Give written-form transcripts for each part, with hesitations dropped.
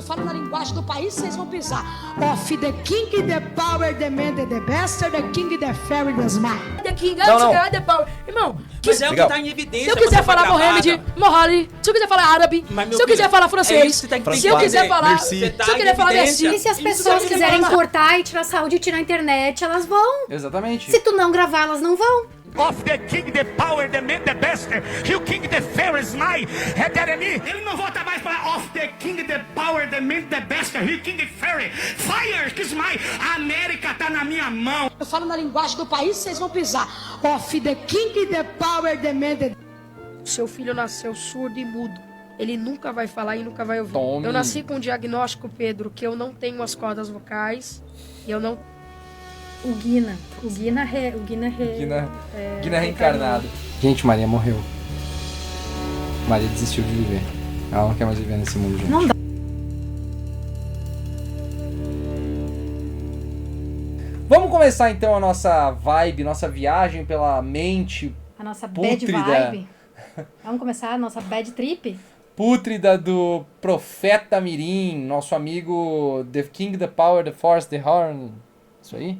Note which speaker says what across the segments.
Speaker 1: falo na linguagem do país, vocês vão pisar. Of the king, the power, the man, the bastard, the king, the fairy, the smile. The king, the power. Irmão,
Speaker 2: mas é o que tá em evidência.
Speaker 1: se eu quiser falar Mohamed, Mohali, se eu quiser falar árabe, se eu quiser falar francês, se eu quiser falar, se eu quiser falar merci.
Speaker 3: E se as pessoas quiserem cortar e tirar saúde e tirar a internet, elas vão.
Speaker 4: Exatamente.
Speaker 3: Se tu não gravar, elas não vão.
Speaker 5: Of the king, the power, the man, the bastard, you king, the fair is mine. Ele não volta mais para of the king, the power, the man, the bastard, you king, the fairy. Fire is mine. A América tá na minha mão.
Speaker 1: Eu falo na linguagem do país, vocês vão pisar. Of the king, the power, the man, the... Seu filho nasceu surdo e mudo. Ele nunca vai falar e nunca vai ouvir.
Speaker 4: Tome.
Speaker 1: Eu nasci com o diagnóstico, Pedro, que eu não tenho as cordas vocais e eu não...
Speaker 3: O Guina
Speaker 4: reencarnado. Gente, Maria morreu. Maria desistiu de viver. Ela não quer mais viver nesse mundo, gente.
Speaker 3: Não dá.
Speaker 4: Vamos começar então a nossa vibe, nossa viagem pela mente
Speaker 3: A nossa
Speaker 4: pútrida.
Speaker 3: bad vibe. Vamos começar a nossa bad trip?
Speaker 4: Pútrida do Profeta Mirim, nosso amigo The King, The Power, The Force, The Horn. Isso aí?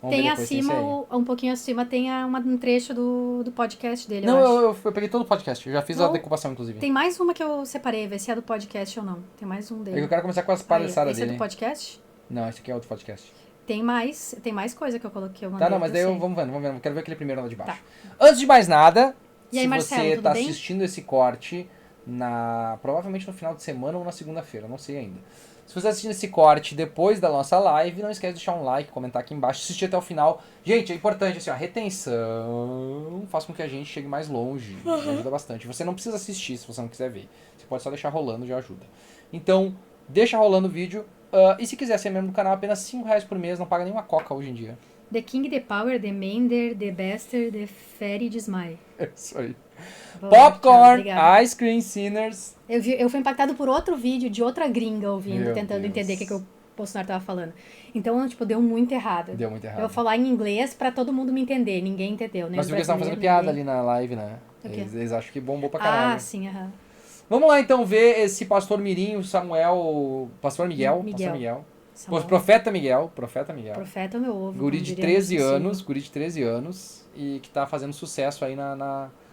Speaker 4: Vamos
Speaker 3: Tem
Speaker 4: ver depois,
Speaker 3: acima,
Speaker 4: tem isso aí.
Speaker 3: um pouquinho acima, tem um trecho do podcast dele,
Speaker 4: Não,
Speaker 3: eu acho.
Speaker 4: eu peguei todo o podcast, eu já fiz a
Speaker 3: Não.
Speaker 4: decupação, inclusive.
Speaker 3: Tem mais uma que eu separei, ver se é do podcast ou não. Tem mais um
Speaker 4: É
Speaker 3: dele.
Speaker 4: que eu quero começar com as
Speaker 3: Aí,
Speaker 4: palhaçadas
Speaker 3: esse é
Speaker 4: dele.
Speaker 3: do podcast?
Speaker 4: Não, esse aqui é outro podcast.
Speaker 3: Tem mais coisa que eu coloquei, eu mandei.
Speaker 4: Tá, não, mas daí
Speaker 3: eu sei.
Speaker 4: vamos vendo. Quero ver aquele primeiro lá de baixo. Antes de mais nada,
Speaker 3: E aí,
Speaker 4: se
Speaker 3: Marcelo,
Speaker 4: você
Speaker 3: tudo
Speaker 4: tá
Speaker 3: bem?
Speaker 4: assistindo esse corte provavelmente no final de semana ou na segunda-feira, não sei ainda. Se você tá assistindo esse corte depois da nossa live, não esquece de deixar um like, comentar aqui embaixo, assistir até o final. Gente, é importante, assim, a retenção faz com que a gente chegue mais longe, ajuda bastante. Você não precisa assistir se você não quiser ver. Você pode só deixar rolando, já ajuda. Então, deixa rolando o vídeo. E se quiser ser membro do canal, apenas R$5 por mês, não paga nenhuma coca hoje em dia.
Speaker 3: The King, The Power, The Mender, The Bastard, The Fairy, The Smile.
Speaker 4: É isso aí.
Speaker 3: Boa, tchau,
Speaker 4: Popcorn,
Speaker 3: obrigada.
Speaker 4: Ice Cream Sinners.
Speaker 3: Eu fui impactado por outro vídeo de outra gringa ouvindo,
Speaker 4: Meu
Speaker 3: tentando
Speaker 4: Deus.
Speaker 3: entender o que o Bolsonaro tava falando. Então, tipo, deu muito errado.
Speaker 4: Deu muito
Speaker 3: Eu
Speaker 4: errado.
Speaker 3: vou falar em inglês pra todo mundo me entender. Ninguém entendeu, né?
Speaker 4: Mas
Speaker 3: Os
Speaker 4: porque eles estavam fazendo
Speaker 3: brasileiros,
Speaker 4: piada
Speaker 3: ninguém.
Speaker 4: ali na live, né?
Speaker 3: O quê?
Speaker 4: Eles acham que bombou pra caralho.
Speaker 3: Ah, sim, aham.
Speaker 4: Vamos lá então ver esse pastor Mirim, o Samuel. Pastor Miguel. Pastor Miguel.
Speaker 3: Samuel.
Speaker 4: Profeta Miguel. Profeta Miguel.
Speaker 3: Profeta é o meu ovo.
Speaker 4: Guri
Speaker 3: como
Speaker 4: de
Speaker 3: diria
Speaker 4: 13
Speaker 3: Nelson
Speaker 4: anos.
Speaker 3: Silva.
Speaker 4: Guri de 13 anos. E que tá fazendo sucesso aí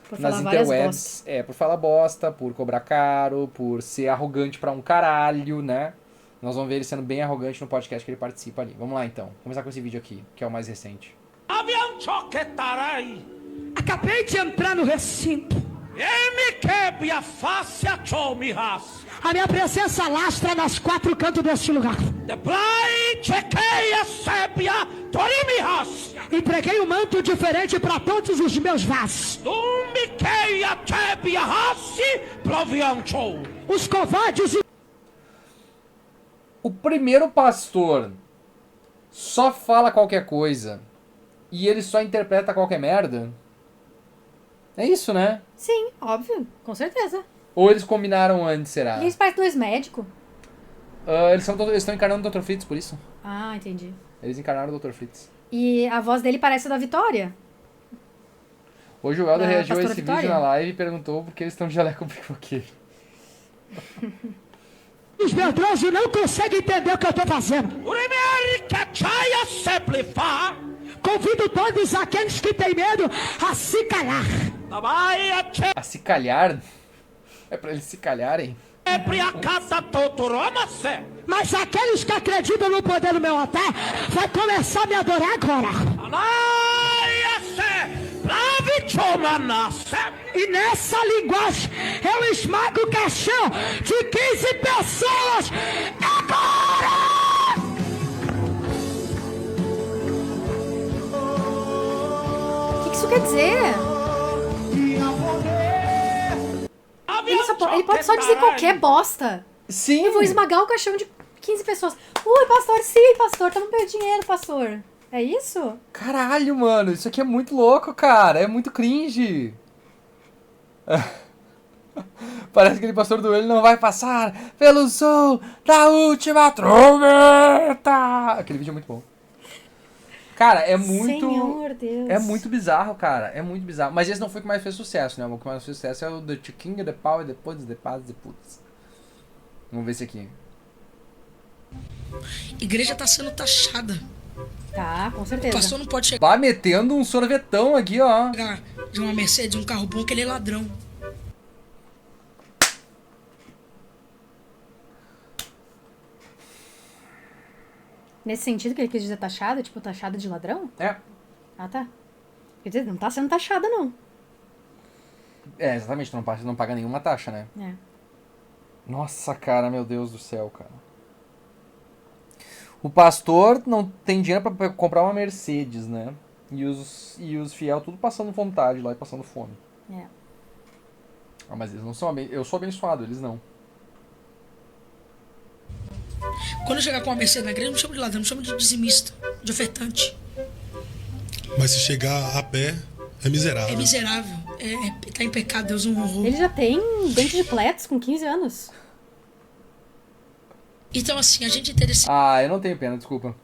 Speaker 3: Por
Speaker 4: nas
Speaker 3: falar várias
Speaker 4: interwebs. Por falar bosta, por cobrar caro, por ser arrogante pra um caralho, né? Nós vamos ver ele sendo bem arrogante no podcast que ele participa ali. Vamos lá então. Vamos começar com esse vídeo aqui, que é o mais recente.
Speaker 5: Avião choquetarai.
Speaker 1: Acabei de entrar no recinto.
Speaker 5: Me quebre a face a chomirras.
Speaker 1: A minha presença lastra nos quatro cantos deste lugar.
Speaker 5: The play chequeia sébia torimihas.
Speaker 1: Entreguei um manto diferente para todos os meus vasos.
Speaker 5: Dumikeia chebia rassi proviam show.
Speaker 1: Os covardes e
Speaker 4: O primeiro pastor só fala qualquer coisa e ele só interpreta qualquer merda. É isso, né?
Speaker 3: Sim, óbvio, com certeza.
Speaker 4: Ou eles combinaram antes, será?
Speaker 3: E eles parecem dois médicos.
Speaker 4: Eles estão encarnando o Dr. Fritz, por isso.
Speaker 3: Ah, entendi.
Speaker 4: Eles encarnaram o Dr. Fritz.
Speaker 3: E a voz dele parece a da Vitória.
Speaker 4: Hoje o Helder
Speaker 3: Da
Speaker 4: reagiu a
Speaker 3: pastora
Speaker 4: esse
Speaker 3: Vitória?
Speaker 4: vídeo na live e perguntou por que eles estão de jaleco pipoqueiro.
Speaker 1: os medrosos não conseguem entender o que eu estou fazendo.
Speaker 5: Urimerica chaia seplifa.
Speaker 1: Convido todos aqueles que têm medo a se calar.
Speaker 5: Tabaia
Speaker 4: A se calhar? É pra eles se calharem?
Speaker 5: chebria cata totoromase.
Speaker 1: Mas aqueles que acreditam no poder do meu altar vai começar a me adorar agora.
Speaker 5: Anaia se bravi chomanase.
Speaker 1: E nessa linguagem eu esmago o caixão de 15 pessoas agora!
Speaker 3: O que isso quer dizer? Ele pode só dizer qualquer bosta.
Speaker 4: Sim!
Speaker 3: Eu vou esmagar o caixão de 15 pessoas. Ui, pastor, sim, pastor, tá não perdendo dinheiro, pastor. É isso?
Speaker 4: Caralho, mano, isso aqui é muito louco, cara. É muito cringe. Parece que aquele pastor do ele não vai passar pelo som da última trombeta. Aquele vídeo é muito bom. Cara, é muito...
Speaker 3: Senhor Deus.
Speaker 4: É muito bizarro, cara. É muito bizarro. Mas esse não foi o que mais fez sucesso, né? O que mais fez sucesso é o The King, The Power, The Puts, The Paz, The Puts. Vamos ver esse aqui.
Speaker 1: Igreja tá sendo taxada.
Speaker 3: Tá, com
Speaker 1: O
Speaker 3: certeza.
Speaker 1: pastor não pode chegar
Speaker 4: Tá metendo um sorvetão aqui, ó.
Speaker 1: de uma Mercedes, um carro bom, que ele é ladrão.
Speaker 3: Nesse sentido que ele quis dizer taxada, tipo taxada de ladrão?
Speaker 4: É.
Speaker 3: Ah, tá. Quer dizer, não tá sendo taxada, não.
Speaker 4: É, exatamente, tu não paga nenhuma taxa, né?
Speaker 3: É.
Speaker 4: Nossa, cara, meu Deus do céu, cara. O pastor não tem dinheiro pra comprar uma Mercedes, né? E os fiel tudo passando vontade lá e passando fome.
Speaker 3: É.
Speaker 4: Ah, mas eles não são eu sou abençoado, eles não.
Speaker 1: Quando eu chegar com uma Mercedes na igreja, não me chama de ladrão, me chama de dizimista, de ofertante.
Speaker 2: Mas se chegar a pé, é miserável.
Speaker 1: É miserável, tá em pecado, Deus não honrou.
Speaker 3: Ele já tem dente de pletos com 15 anos.
Speaker 1: Então assim, a gente entende esse...
Speaker 4: Ah, eu não tenho pena, desculpa.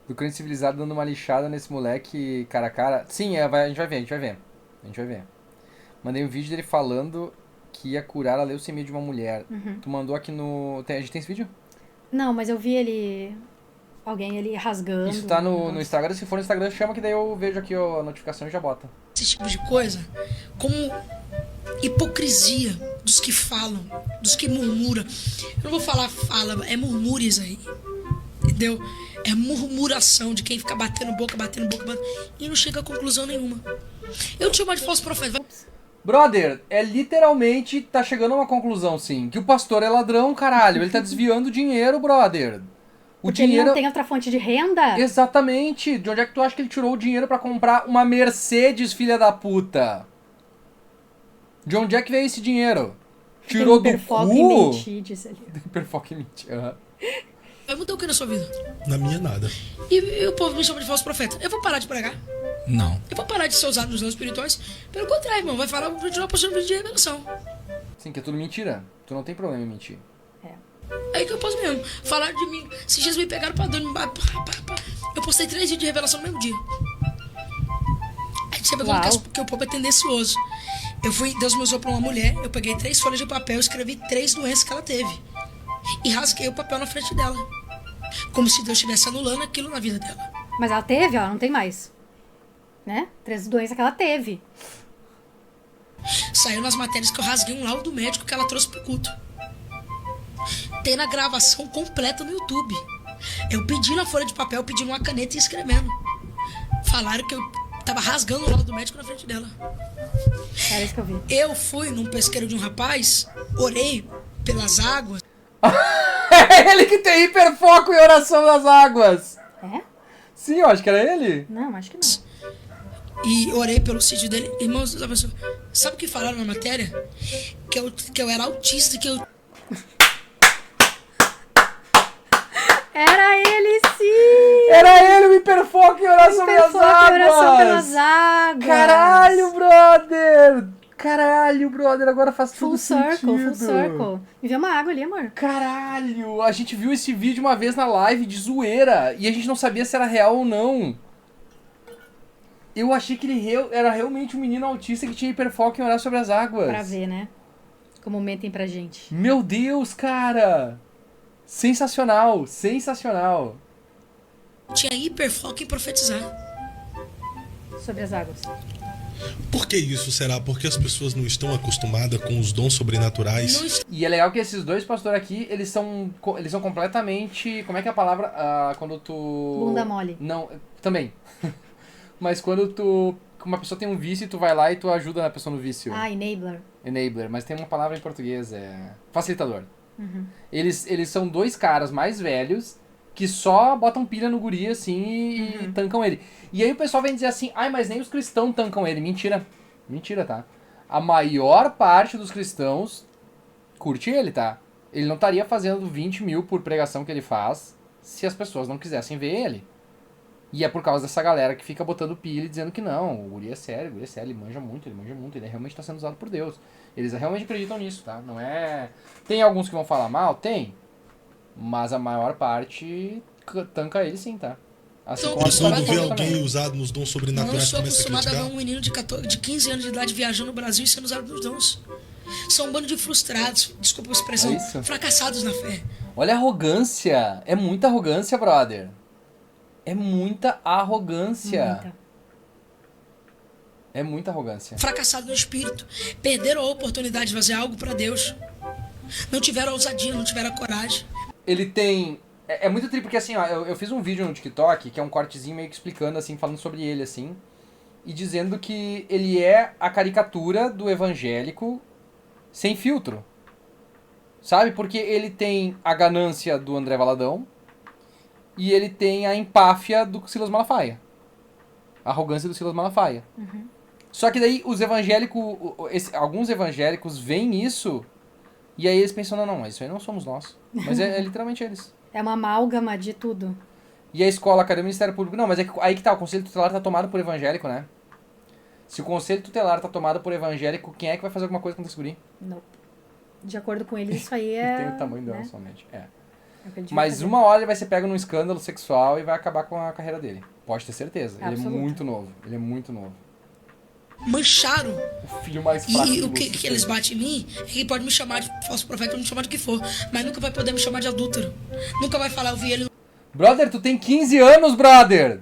Speaker 4: Do crente civilizado dando uma lixada nesse moleque cara a cara. Sim, a gente vai ver. Mandei um vídeo dele falando que ia curar a leucemia de uma mulher. Tu mandou aqui no... A gente tem esse vídeo?
Speaker 3: Não, mas eu vi ele... Alguém ali rasgando.
Speaker 4: Isso tá no
Speaker 3: negócio.
Speaker 4: Instagram. Se for no Instagram, chama que daí eu vejo aqui a notificação e já bota.
Speaker 1: esse tipo de coisa como hipocrisia dos que falam, dos que murmuram. Eu não vou falar fala, é murmures aí. Entendeu? É murmuração de quem fica batendo boca e não chega a conclusão nenhuma. Eu te chamo de falso profeta.
Speaker 4: Brother, literalmente tá chegando a uma conclusão, sim. Que o pastor é ladrão, caralho. Ele tá desviando dinheiro, brother. O
Speaker 3: Porque
Speaker 4: dinheiro...
Speaker 3: ele não tem outra fonte de renda?
Speaker 4: Exatamente. De onde é que tu acha que ele tirou o dinheiro pra comprar uma Mercedes, filha da puta? De onde é que veio esse dinheiro? Tirou do
Speaker 3: Hiperfoco
Speaker 4: cu?
Speaker 3: e mentir, disse ali.
Speaker 4: Hiperfoco e mentir. Aham.
Speaker 1: Vai mudar o que na sua vida?
Speaker 2: Na minha, nada.
Speaker 1: E o povo me chama de falso profeta. Eu vou parar de pregar.
Speaker 2: Não.
Speaker 1: Eu vou parar de ser usado nos dons espirituais. Pelo contrário, irmão. Vai falar, vou continuar postando vídeo de revelação.
Speaker 4: Sim, que é tudo mentira. Tu não tem problema em mentir.
Speaker 1: Aí que eu posso mesmo falar de mim. Se Jesus me pegaram pra dor, eu postei 3 vídeos de revelação no mesmo dia. Aí você vê como que o povo é tendencioso. Deus me usou pra uma mulher, eu peguei 3 folhas de papel, escrevi 3 doenças que ela teve. E rasguei o papel na frente dela. Como se Deus estivesse anulando aquilo na vida dela.
Speaker 3: Mas ela teve, ó, não tem mais. Né? 3 doenças que ela teve.
Speaker 1: Saiu nas matérias que eu rasguei um laudo médico que ela trouxe pro culto. Tem na gravação completa no YouTube. Eu pedi na folha de papel, pedi uma caneta e escrevendo. Falaram que eu tava rasgando o laudo médico na frente dela.
Speaker 3: Era isso que eu vi.
Speaker 1: Eu fui num pesqueiro de um rapaz, orei pelas águas.
Speaker 4: É ele que tem hiperfoco em oração das águas.
Speaker 3: É?
Speaker 4: Sim, eu acho que era ele.
Speaker 3: Não, acho que não.
Speaker 1: E orei pelo sítio dele. Irmãos, sabe o que falaram na matéria? Que eu era autista, que eu...
Speaker 3: Era ele, sim!
Speaker 4: Era ele o hiperfoco em oração das
Speaker 3: Hiperfoco
Speaker 4: águas.
Speaker 3: em oração pelas águas.
Speaker 4: Caralho, brother. Agora faz tudo
Speaker 3: Full circle,
Speaker 4: sentido.
Speaker 3: full circle. Me vê uma água ali, amor.
Speaker 4: Caralho, a gente viu esse vídeo uma vez na live de zoeira e a gente não sabia se era real ou não. Eu achei que ele era realmente um menino autista que tinha hiperfoco em orar sobre as águas.
Speaker 3: Pra ver, né? Como mentem pra gente.
Speaker 4: Meu Deus, cara. Sensacional, sensacional.
Speaker 1: tinha hiperfoco em profetizar.
Speaker 3: Sobre as águas.
Speaker 2: Por que isso será? Porque as pessoas não estão acostumadas com os dons sobrenaturais?
Speaker 1: Não est-
Speaker 4: E é legal que esses dois pastores aqui, eles são completamente... Como é que é a palavra? Quando tu...
Speaker 3: Bunda mole.
Speaker 4: Não, também. Mas quando tu... Uma pessoa tem um vício e tu vai lá e tu ajuda a pessoa no vício.
Speaker 3: Ah, enabler.
Speaker 4: Enabler, mas tem uma palavra em português, facilitador.
Speaker 3: Uhum.
Speaker 4: Eles são dois caras mais velhos que só botam pilha no guri assim e tancam ele. E aí o pessoal vem dizer assim, mas nem os cristãos tancam ele. Mentira. Mentira, tá? A maior parte dos cristãos curte ele, tá? Ele não estaria fazendo 20 mil por pregação que ele faz se as pessoas não quisessem ver ele. E é por causa dessa galera que fica botando pilha e dizendo que não, o guri é sério, ele manja muito, ele realmente está sendo usado por Deus. Eles realmente acreditam nisso, tá? Não é... Tem alguns que vão falar mal? Tem. Mas a maior parte tanca ele sim, tá? Assim como
Speaker 2: E
Speaker 4: as
Speaker 2: quando
Speaker 4: pessoas
Speaker 2: vê
Speaker 4: também.
Speaker 2: alguém usado nos dons
Speaker 1: Não
Speaker 2: sobrenaturais,
Speaker 1: sou
Speaker 2: começa a
Speaker 1: acostumado a ver
Speaker 2: criticar?
Speaker 1: um menino de 15 anos de idade viajando no Brasil e sendo usado nos dons. São um bando de frustrados, desculpa a expressão,
Speaker 4: É isso?
Speaker 1: fracassados na fé.
Speaker 4: Olha a arrogância. É muita arrogância, brother. É muita arrogância.
Speaker 3: Muita.
Speaker 4: É muita arrogância.
Speaker 1: Fracassados no espírito. Perderam a oportunidade de fazer algo pra Deus. Não tiveram ousadia, não tiveram a coragem.
Speaker 4: Ele tem... É muito triste, porque assim, ó, eu fiz um vídeo no TikTok, que é um cortezinho meio que explicando, assim, falando sobre ele, assim, e dizendo que ele é a caricatura do evangélico sem filtro. Sabe? Porque ele tem a ganância do André Valadão e ele tem a empáfia do Silas Malafaia. A arrogância do Silas Malafaia. Só que daí os evangélicos, alguns evangélicos veem isso e aí eles pensam, não, mas isso aí não somos nós. Mas é literalmente eles.
Speaker 3: É uma amálgama de tudo.
Speaker 4: E a escola, cadê o Ministério Público? Não, mas é que, aí que tá, o Conselho Tutelar tá tomado por evangélico, né? Se o Conselho Tutelar tá tomado por evangélico, quem é que vai fazer alguma coisa contra esse guri?
Speaker 3: Não. De acordo com eles, isso aí
Speaker 4: Ele
Speaker 3: é...
Speaker 4: tem o tamanho dela
Speaker 3: né?
Speaker 4: somente. É.
Speaker 3: É o que ele devia
Speaker 4: Mas
Speaker 3: fazer.
Speaker 4: uma hora ele vai ser pego num escândalo sexual e vai acabar com a carreira dele. Pode ter certeza. Ele é
Speaker 3: Absoluta.
Speaker 4: muito novo. Ele é muito novo.
Speaker 1: Mancharam.
Speaker 4: O filho mais fraco
Speaker 1: E
Speaker 4: do
Speaker 1: o que
Speaker 4: Lúcifer.
Speaker 1: eles batem em mim é que pode me chamar de falso profeta, pode me chamar do que for, mas nunca vai poder me chamar de adúltero. Nunca vai falar, eu vi ele.
Speaker 4: Brother, tu tem 15 anos, brother!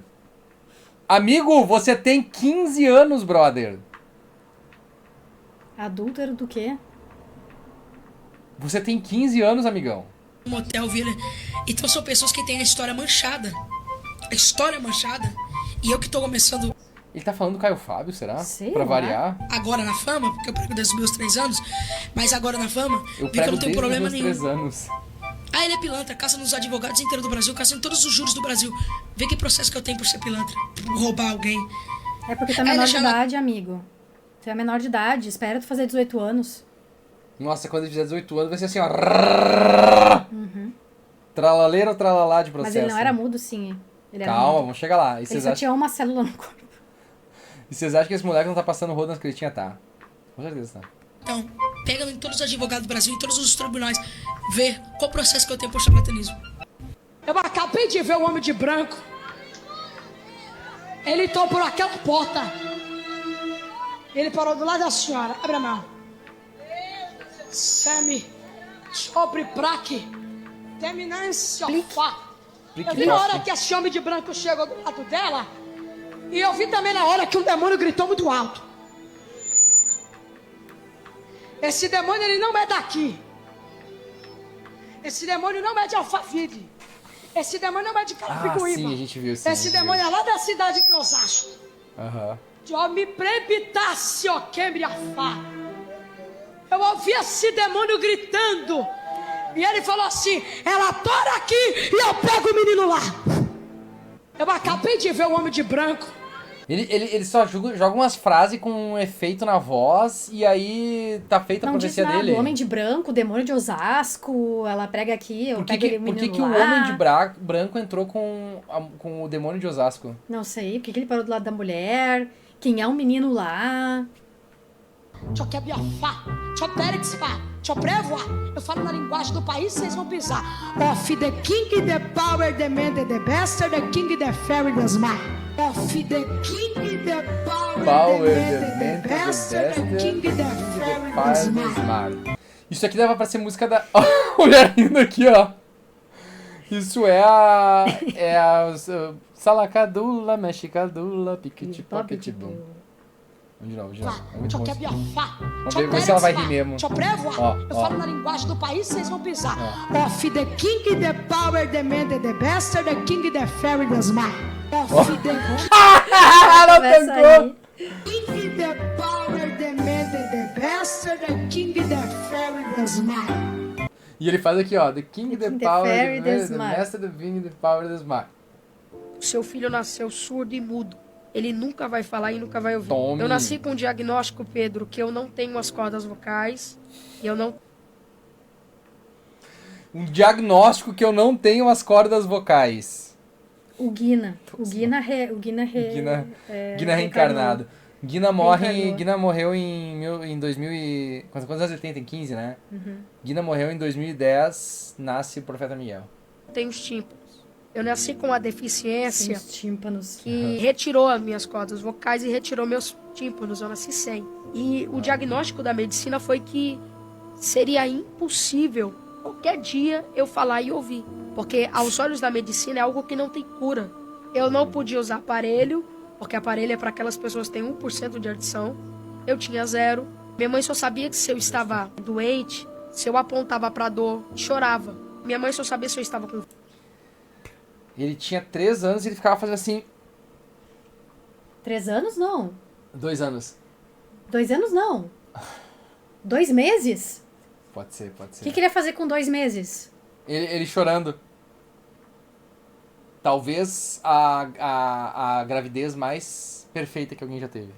Speaker 4: Amigo, você tem 15 anos, brother!
Speaker 3: Adúltero do quê?
Speaker 4: Você tem 15 anos, amigão.
Speaker 1: No motel, vi ele. Então são pessoas que têm a história manchada. A história manchada. E eu que tô começando
Speaker 4: Ele tá falando do Caio Fábio, será?
Speaker 3: Sei
Speaker 4: Pra
Speaker 3: lá.
Speaker 4: variar?
Speaker 1: agora na fama, porque eu prego desde os meus 3 anos, mas agora na fama,
Speaker 4: Eu
Speaker 1: vi que eu
Speaker 4: prego
Speaker 1: não tenho
Speaker 4: desde
Speaker 1: problema
Speaker 4: os meus
Speaker 1: nenhum.
Speaker 4: 3 anos.
Speaker 1: Ah, ele é pilantra, caça nos advogados inteiros do Brasil, caça em todos os juros do Brasil. Vê que processo que eu tenho por ser pilantra, por roubar alguém.
Speaker 3: É porque tu é
Speaker 1: Aí
Speaker 3: menor de
Speaker 1: deixa ela-
Speaker 3: idade, amigo. Tu é menor de idade. Espera tu fazer 18 anos.
Speaker 4: Nossa, quando ele fizer 18 anos vai ser assim, ó. Tralaleiro ou tralalá de processo.
Speaker 3: Mas ele não era mudo, sim. Ele era
Speaker 4: Calma,
Speaker 3: mudo.
Speaker 4: vamos chegar lá. E
Speaker 3: Ele
Speaker 4: vocês
Speaker 3: só
Speaker 4: acham...
Speaker 3: tinha uma célula no corpo.
Speaker 4: E vocês acham que esse moleque não tá passando rodo nas cretinhas? Tá. Com certeza tá.
Speaker 1: Então, pega em todos os advogados do Brasil, em todos os tribunais, vê qual processo que eu tenho por charlatanismo. Eu acabei de ver um homem de branco. Ele entrou por aquela porta. Ele parou do lado da senhora. Abre a mão. Semi, sobre praque, terminância, fá. Eu vi na hora que esse homem de branco chegou do lado dela. E eu vi também na hora que um demônio gritou muito alto. Esse demônio, ele não é daqui. Esse demônio não é de Alphaville. Esse demônio não é de Carapicuíba.
Speaker 4: sim, a gente viu, sim, a
Speaker 1: Esse
Speaker 4: gente
Speaker 1: demônio
Speaker 4: viu.
Speaker 1: é lá da cidade de Osasco.
Speaker 4: Aham.
Speaker 1: Eu me prebitasse, ó, quebre a fá. Eu ouvi esse demônio gritando. E ele falou assim: ela tora aqui e eu pego o menino lá. Eu acabei de ver um homem de branco.
Speaker 4: Ele só joga umas frases com um efeito na voz e aí tá feita a
Speaker 3: Não disse
Speaker 4: profecia
Speaker 3: nada.
Speaker 4: dele.
Speaker 3: O homem de branco, o demônio de Osasco, ela prega aqui, eu
Speaker 4: Por que,
Speaker 3: pego
Speaker 4: que,
Speaker 3: ele
Speaker 4: por que,
Speaker 3: menino
Speaker 4: que o
Speaker 3: lá.
Speaker 4: homem de branco entrou com o demônio de Osasco?
Speaker 3: Não sei, por que ele parou do lado da mulher? Quem é o menino lá?
Speaker 1: Eu falo na linguagem do país, vocês vão pisar. Of the king, the power, the man, the bastard, the king, the fairy, the smart. Of the king, the power, the man, the bastard, the king, the fairy, the smart.
Speaker 4: Isso aqui dava pra ser música da... Olha rindo aqui, ó. Isso é a... Salacadula, mexicadula, piquete, pocket, boom. De novo. É muito bom. Vamos ver se ela vai rir mesmo. Ó,
Speaker 1: Eu
Speaker 4: ó.
Speaker 1: falo na linguagem do país, vocês vão pisar. Of the king, the power, the man, the bastard, the king, the fairy, the smart. Of the
Speaker 4: Ela
Speaker 3: Começa
Speaker 4: tancou!
Speaker 3: aí.
Speaker 1: king, the power, the man, the bastard, the king, the fairy, the smart.
Speaker 4: E ele faz aqui, ó. The King, the
Speaker 3: King, the
Speaker 4: Power,
Speaker 3: Fairy,
Speaker 4: the
Speaker 3: the Smart.
Speaker 4: Master, the King, the Power, the Smart.
Speaker 6: Seu filho nasceu surdo e mudo. Ele nunca vai falar e nunca vai ouvir.
Speaker 4: Tome.
Speaker 6: Eu nasci com um diagnóstico, Pedro, que eu não tenho as cordas vocais. E eu não
Speaker 4: Um diagnóstico que eu não tenho as cordas vocais.
Speaker 3: O Guina. O Guina
Speaker 4: Guina reencarnado. Guina
Speaker 3: Reencarnou.
Speaker 4: Guina morreu em 2000 e... Quantos anos ele tem? Tem 15, né? Guina morreu em 2010, nasce o Profeta Miguel.
Speaker 6: tenho os tímpanos. Eu nasci com uma
Speaker 3: Tem
Speaker 6: deficiência
Speaker 3: os tímpanos.
Speaker 6: que retirou as minhas cordas vocais e retirou meus tímpanos, eu nasci sem. E o diagnóstico da medicina foi que seria impossível qualquer dia eu falar e ouvir. Porque aos olhos da medicina é algo que não tem cura. Eu não podia usar aparelho, porque aparelho é para aquelas pessoas que têm 1% de audição. Eu tinha 0. Minha mãe só sabia que se eu estava doente, se eu apontava pra dor, chorava. Minha mãe só sabia se eu estava com...
Speaker 4: Ele tinha 3 anos e ele ficava fazendo assim...
Speaker 3: 3 anos, não.
Speaker 4: 2 anos.
Speaker 3: 2 anos, não. 2 meses?
Speaker 4: Pode ser, pode
Speaker 3: O
Speaker 4: ser.
Speaker 3: que ele ia fazer com 2 meses?
Speaker 4: Ele chorando. Talvez a gravidez mais perfeita que alguém já teve.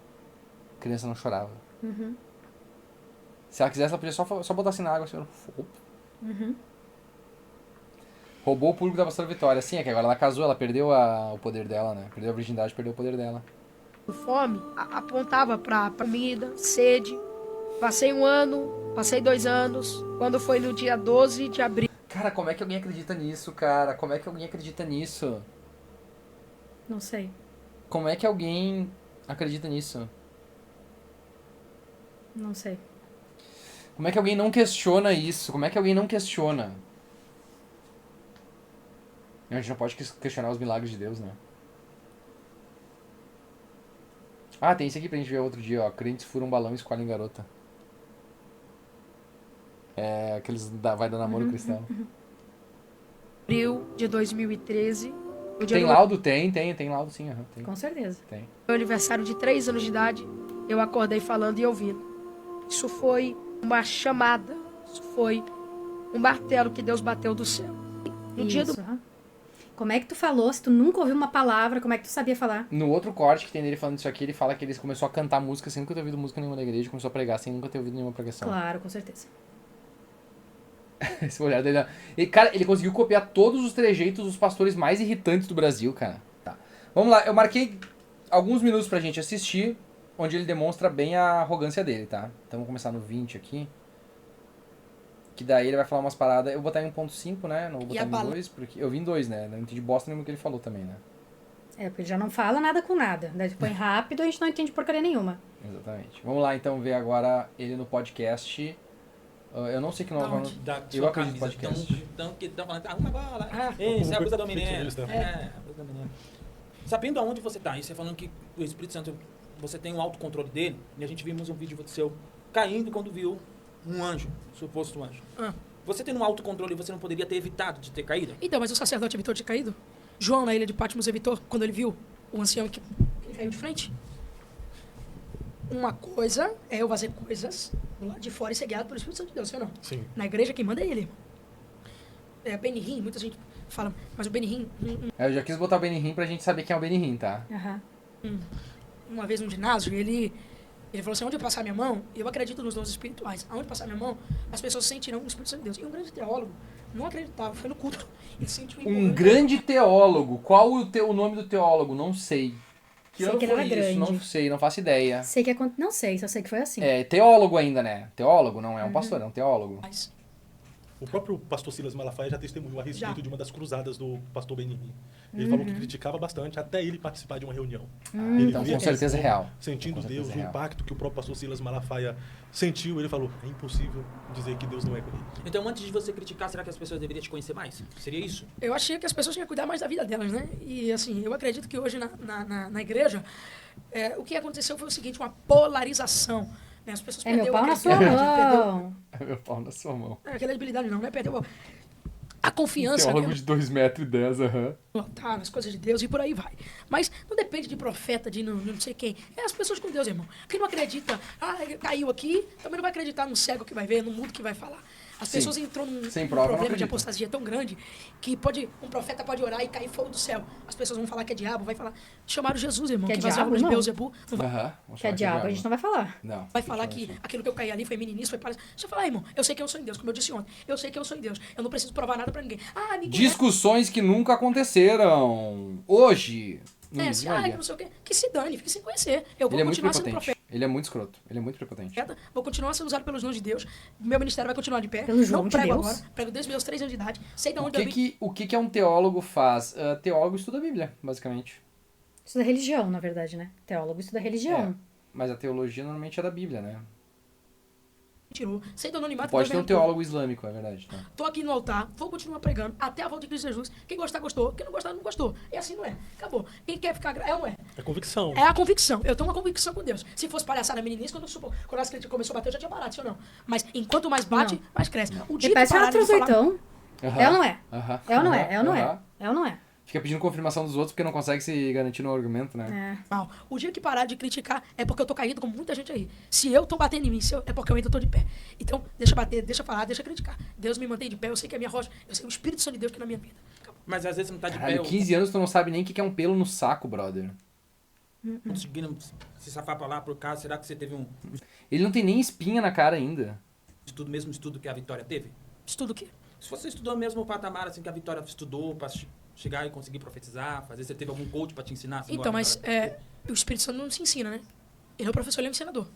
Speaker 4: A criança não chorava.
Speaker 3: Uhum.
Speaker 4: Se ela quisesse, ela podia só botar assim na água. Assim,
Speaker 3: Uhum.
Speaker 4: Roubou o público da pastora Vitória. Sim, é que agora ela casou, ela perdeu o poder dela, né? Perdeu a virgindade, perdeu o poder dela.
Speaker 6: fome, apontava pra comida, sede. Passei 1 ano, passei 2 anos. Quando foi no dia 12 de abril...
Speaker 4: Cara, como é que alguém acredita nisso, cara? Como é que alguém acredita nisso?
Speaker 3: Não sei.
Speaker 4: Como é que alguém acredita nisso?
Speaker 3: Não sei.
Speaker 4: Como é que alguém não questiona isso? Como é que alguém não questiona? A gente não pode questionar os milagres de Deus, né? Ah, tem esse aqui pra gente ver outro dia, ó. Crentes furam um balão e escolhem garota. É, aqueles vai dar namoro cristão.
Speaker 6: Abril de 2013. O dia
Speaker 4: Tem
Speaker 6: do
Speaker 4: laudo? Tem laudo sim. Uhum, tem.
Speaker 3: Com certeza.
Speaker 4: Tem.
Speaker 6: meu aniversário de 3 anos de idade, eu acordei falando e ouvindo. Isso foi uma chamada. Isso foi um martelo que Deus bateu do céu. No dia do...
Speaker 3: Isso, aham. Como é que tu falou? Se tu nunca ouviu uma palavra, como é que tu sabia falar?
Speaker 4: No outro corte que tem dele falando isso aqui, ele fala que ele começou a cantar música sem nunca ter ouvido música nenhuma da igreja, começou a pregar sem nunca ter ouvido nenhuma pregação.
Speaker 3: Claro, com certeza.
Speaker 4: Esse olhar dele. E, cara, ele conseguiu copiar todos os trejeitos dos pastores mais irritantes do Brasil, cara. Tá. Vamos lá, eu marquei alguns minutos pra gente assistir, onde ele demonstra bem a arrogância dele, tá? Então vamos começar no 20 aqui. Que daí ele vai falar umas paradas. Eu vou botar em 1.5, né? Não vou
Speaker 1: E a
Speaker 4: botar em
Speaker 1: bala-
Speaker 4: 2, porque eu vi em 2, né? Não entendi bosta nenhuma que ele falou também, né?
Speaker 3: É, porque ele já não fala nada com nada. Daí tu põe rápido, a gente não entende porcaria nenhuma.
Speaker 4: Exatamente. Vamos lá então ver agora ele no podcast. Eu não sei que nome
Speaker 1: Da
Speaker 4: é o
Speaker 1: onde?
Speaker 4: nome.
Speaker 7: Da
Speaker 4: Eu
Speaker 7: sua
Speaker 4: acredito no
Speaker 7: camisa.
Speaker 4: podcast.
Speaker 7: Que estão falando, uma bola.
Speaker 1: Ah,
Speaker 7: Ei, isso é a blusa do
Speaker 2: público
Speaker 7: menino.
Speaker 2: fitness, né?
Speaker 7: É, a blusa do menino. Sabendo aonde você tá, e você falando que o Espírito Santo, você tem o autocontrole dele, e a gente vimos um vídeo seu caindo quando viu um anjo, suposto anjo.
Speaker 1: Ah.
Speaker 7: Você tendo um autocontrole, você não poderia ter evitado de ter caído?
Speaker 1: Então, mas o sacerdote evitou de ter caído? João, na ilha de Patmos, evitou quando ele viu o ancião que ele caiu de frente? Uma coisa é eu fazer coisas do lado de fora e ser guiado pelo Espírito Santo de Deus, sim ou não?
Speaker 2: Sim.
Speaker 1: Na igreja quem manda é ele, irmão. É Benihim, muita gente fala, mas o Benihim,
Speaker 4: Eu já quis botar o Benihim pra gente saber quem é o Benihim, tá?
Speaker 3: Aham.
Speaker 1: uma vez num ginásio, ele falou assim, onde eu passar minha mão, eu acredito nos dons espirituais, aonde passar minha mão, as pessoas sentirão o Espírito Santo de Deus. E um grande teólogo não acreditava, foi no culto, ele sentiu
Speaker 4: Um grande teólogo. Qual o nome do teólogo? Não sei. Que
Speaker 3: Sei
Speaker 4: ano
Speaker 3: que ele
Speaker 4: foi
Speaker 3: era
Speaker 4: isso?
Speaker 3: grande.
Speaker 4: Não sei, não faço ideia.
Speaker 3: Sei que não sei, só sei que foi assim.
Speaker 4: É teólogo ainda, né? Teólogo, não é um pastor, é um teólogo.
Speaker 1: Mas,
Speaker 2: O próprio pastor Silas Malafaia já testemunhou a respeito
Speaker 1: Já.
Speaker 2: de uma das cruzadas do pastor Benihim. Ele falou que criticava bastante até ele participar de uma reunião. Ele
Speaker 4: Então,
Speaker 2: via
Speaker 4: com certeza é
Speaker 2: aquele povo
Speaker 4: real.
Speaker 2: Sentindo
Speaker 4: Com certeza
Speaker 2: Deus,
Speaker 4: é
Speaker 2: o
Speaker 4: real.
Speaker 2: impacto que o próprio pastor Silas Malafaia sentiu, ele falou, é impossível dizer que Deus não é com ele.
Speaker 7: Então, antes de você criticar, será que as pessoas deveriam te conhecer mais? Seria isso?
Speaker 1: eu achei que as pessoas tinham que cuidar mais da vida delas, né? E assim, eu acredito que hoje na igreja, o que aconteceu foi o seguinte, uma polarização. Né? As pessoas
Speaker 3: É meu
Speaker 1: perderam
Speaker 3: pau
Speaker 1: a
Speaker 3: na sua
Speaker 1: credibilidade,
Speaker 3: mão.
Speaker 4: É meu pau na sua mão.
Speaker 1: credibilidade não, né? Perdeu a confiança,
Speaker 4: Teólogo
Speaker 1: né?
Speaker 4: de 2,10 m, aham.
Speaker 1: Tá, nas coisas de Deus e por aí vai. Mas não depende de profeta, de não sei quem. É as pessoas com Deus, irmão. Quem não acredita, caiu aqui, também não vai acreditar no cego que vai ver, no mudo que vai falar. As
Speaker 4: Sim.
Speaker 1: pessoas entrou num
Speaker 4: Sem prova, não
Speaker 1: problema de
Speaker 4: acredita.
Speaker 1: apostasia tão grande que um profeta pode orar e cair fogo do céu. As pessoas vão falar que é diabo, vai falar. Chamaram Jesus, irmão,
Speaker 3: Que é
Speaker 1: que vazou a
Speaker 3: diabo,
Speaker 1: obra de
Speaker 3: não.
Speaker 1: Beelzebu. Não vai,
Speaker 4: Aham. Vamos
Speaker 3: Que é
Speaker 4: falar
Speaker 3: diabo, a gente não vai falar.
Speaker 4: Não.
Speaker 1: vai falar que aquilo que eu caí ali foi meninice, foi palhaço. Deixa eu falar, irmão. Eu sei que eu sou em Deus, como eu disse ontem. Eu sei que eu sou em Deus. Eu não preciso provar nada pra ninguém. Ah, me conhece.
Speaker 4: Discussões que nunca aconteceram. Hoje. No
Speaker 1: É,
Speaker 4: dia a
Speaker 1: que
Speaker 4: dia.
Speaker 1: não sei o quê. Que se dane, fique sem conhecer. Eu vou
Speaker 4: Ele é muito
Speaker 1: continuar sendo
Speaker 4: prepotente.
Speaker 1: profeta.
Speaker 4: Ele é muito escroto. Ele é muito prepotente.
Speaker 1: Vou continuar sendo usado pelos dons de Deus. Meu ministério vai continuar de pé.
Speaker 3: Pelo João
Speaker 1: não
Speaker 3: de
Speaker 1: prego
Speaker 3: Deus?
Speaker 1: agora. Prego desde meus 3 anos de idade. Sei de
Speaker 4: O
Speaker 1: onde eu vim.
Speaker 4: que é um teólogo faz? Teólogo estuda a Bíblia, basicamente.
Speaker 3: Estuda religião, na verdade, né? Teólogo estuda religião.
Speaker 4: Mas a teologia normalmente é da Bíblia, né?
Speaker 1: Tirou. Sem do anonimato.
Speaker 4: Pode
Speaker 1: Deus
Speaker 4: ter um
Speaker 1: me arrancou.
Speaker 4: teólogo islâmico, é verdade. Tá?
Speaker 1: Tô aqui no altar, vou continuar pregando até a volta de Cristo Jesus. Quem gostar, gostou. Quem não gostar, não gostou. E assim não é. Acabou. Quem quer ficar... É ou não é?
Speaker 2: É convicção.
Speaker 1: É a convicção. Eu tenho uma convicção com Deus. Se fosse palhaçada meninice, quando as críticas começou a bater, eu já tinha parado, sim ou não? Mas enquanto mais bate, mais cresce. O dia que
Speaker 3: Repete
Speaker 1: parar
Speaker 3: ela
Speaker 1: de falar...
Speaker 3: então.
Speaker 4: Aham.
Speaker 3: É ou não é?
Speaker 4: Aham.
Speaker 3: É ou não é? É ou não é?
Speaker 4: Aham.
Speaker 3: É ou não é?
Speaker 4: Fica pedindo confirmação dos outros porque não consegue se garantir no argumento, né?
Speaker 3: É.
Speaker 1: Mal. O dia que parar de criticar é porque eu tô caído como muita gente aí. Se eu tô batendo em mim, é porque eu ainda tô de pé. Então, deixa bater, deixa falar, deixa criticar. Deus me mantém de pé, eu sei que é a minha rocha, eu sei o Espírito Santo de Deus que é na minha vida. Acabou.
Speaker 7: Mas às vezes você não tá de
Speaker 4: Caralho,
Speaker 7: pé.
Speaker 4: 15 anos tu não sabe nem o que é um pelo no saco, brother.
Speaker 7: Conseguindo se safar pra lá, por cá. Será que você teve um
Speaker 4: Ele não tem nem espinha na cara ainda.
Speaker 7: estudo, mesmo estudo que a Vitória teve?
Speaker 1: Estudo o quê?
Speaker 7: Se você estudou mesmo o patamar assim que a Vitória estudou pra chegar e conseguir profetizar, fazer, você teve algum coach pra te ensinar? Assim,
Speaker 1: Então,
Speaker 7: igual a
Speaker 1: mas
Speaker 7: Vitória?
Speaker 1: o Espírito Santo não se ensina, né? Ele é o professor, ele é o ensinador.